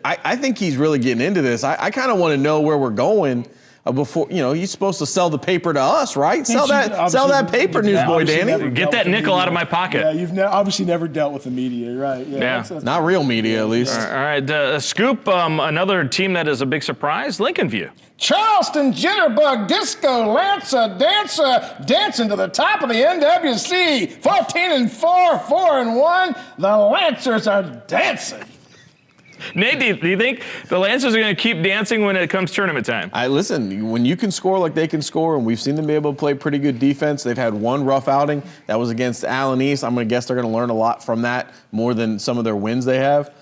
I think he's really getting into this. I kind of want to know where we're going before. You know, he's supposed to sell the paper to us, right? Sell that paper, newsboy Danny. Get that nickel out of my pocket. Yeah, you've obviously never dealt with the media, right? Yeah. Not real media, at least. All right, Scoop, another team that is a big surprise, Lincoln View. Charleston Jitterbug Disco Lancer Dancer dancing to the top of the NWC. 14-4, 4-1. The Lancers are dancing. Nate, do you think the Lancers are going to keep dancing when it comes tournament time? Listen, when you can score like they can score, and we've seen them be able to play pretty good defense. They've had one rough outing. That was against Allen East. I'm going to guess they're going to learn a lot from that, more than some of their wins they have.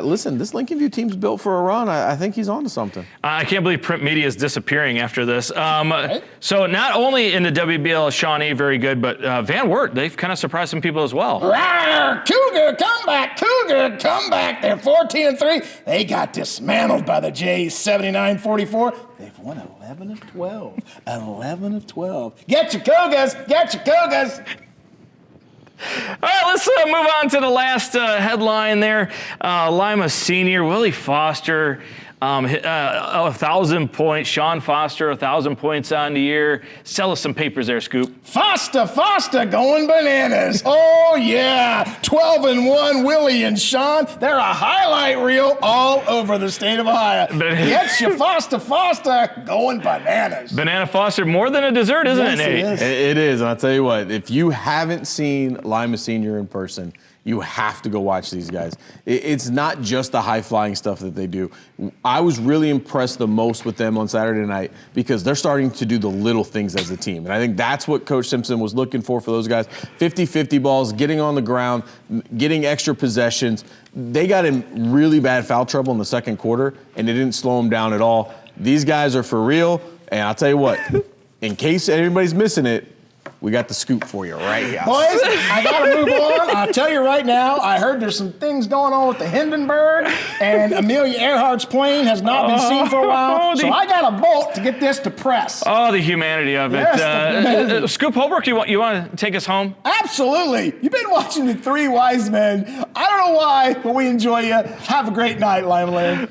Listen, this Lincoln View team's built for a run. I think he's on to something. I can't believe print media is disappearing after this. So not only in the WBL, Shawnee very good, but Van Wert, they've kind of surprised some people as well. Rawr, Cougar comeback, Cougar comeback. They're 14-3. They got dismantled by the Jays 79-44. They've won 11 of 12. 11 of 12. Get your Cougars, get your Cougars. All right, let's move on to the last headline there. Lima senior, Willie Foster, 1,000 points. Sean Foster, 1,000 points on the year. Sell us some papers there, Scoop. Foster going bananas. Oh, yeah. 12-1, Willie and Sean. They're a highlight reel all over the state of Ohio. Get your Foster going bananas. Banana Foster, more than a dessert, isn't it, Nate? It is. It is, and I'll tell you what, if you haven't seen Lima Senior in person, you have to go watch these guys. It's not just the high-flying stuff that they do. I was really impressed the most with them on Saturday night because they're starting to do the little things as a team. And I think that's what Coach Simpson was looking for those guys. 50-50 balls, getting on the ground, getting extra possessions. They got in really bad foul trouble in the second quarter, and it didn't slow them down at all. These guys are for real, and I'll tell you what, in case anybody's missing it, we got the scoop for you right here. Boys, I gotta move on. I'll tell you right now, I heard there's some things going on with the Hindenburg, and Amelia Earhart's plane has not been seen for a while, so I got a bolt to get this to press. Oh, the humanity of it. Yes, the humanity. Scoop Holbrook, you want to take us home? Absolutely. You've been watching the Three Wise Men. I don't know why, but we enjoy you. Have a great night, Lima Land.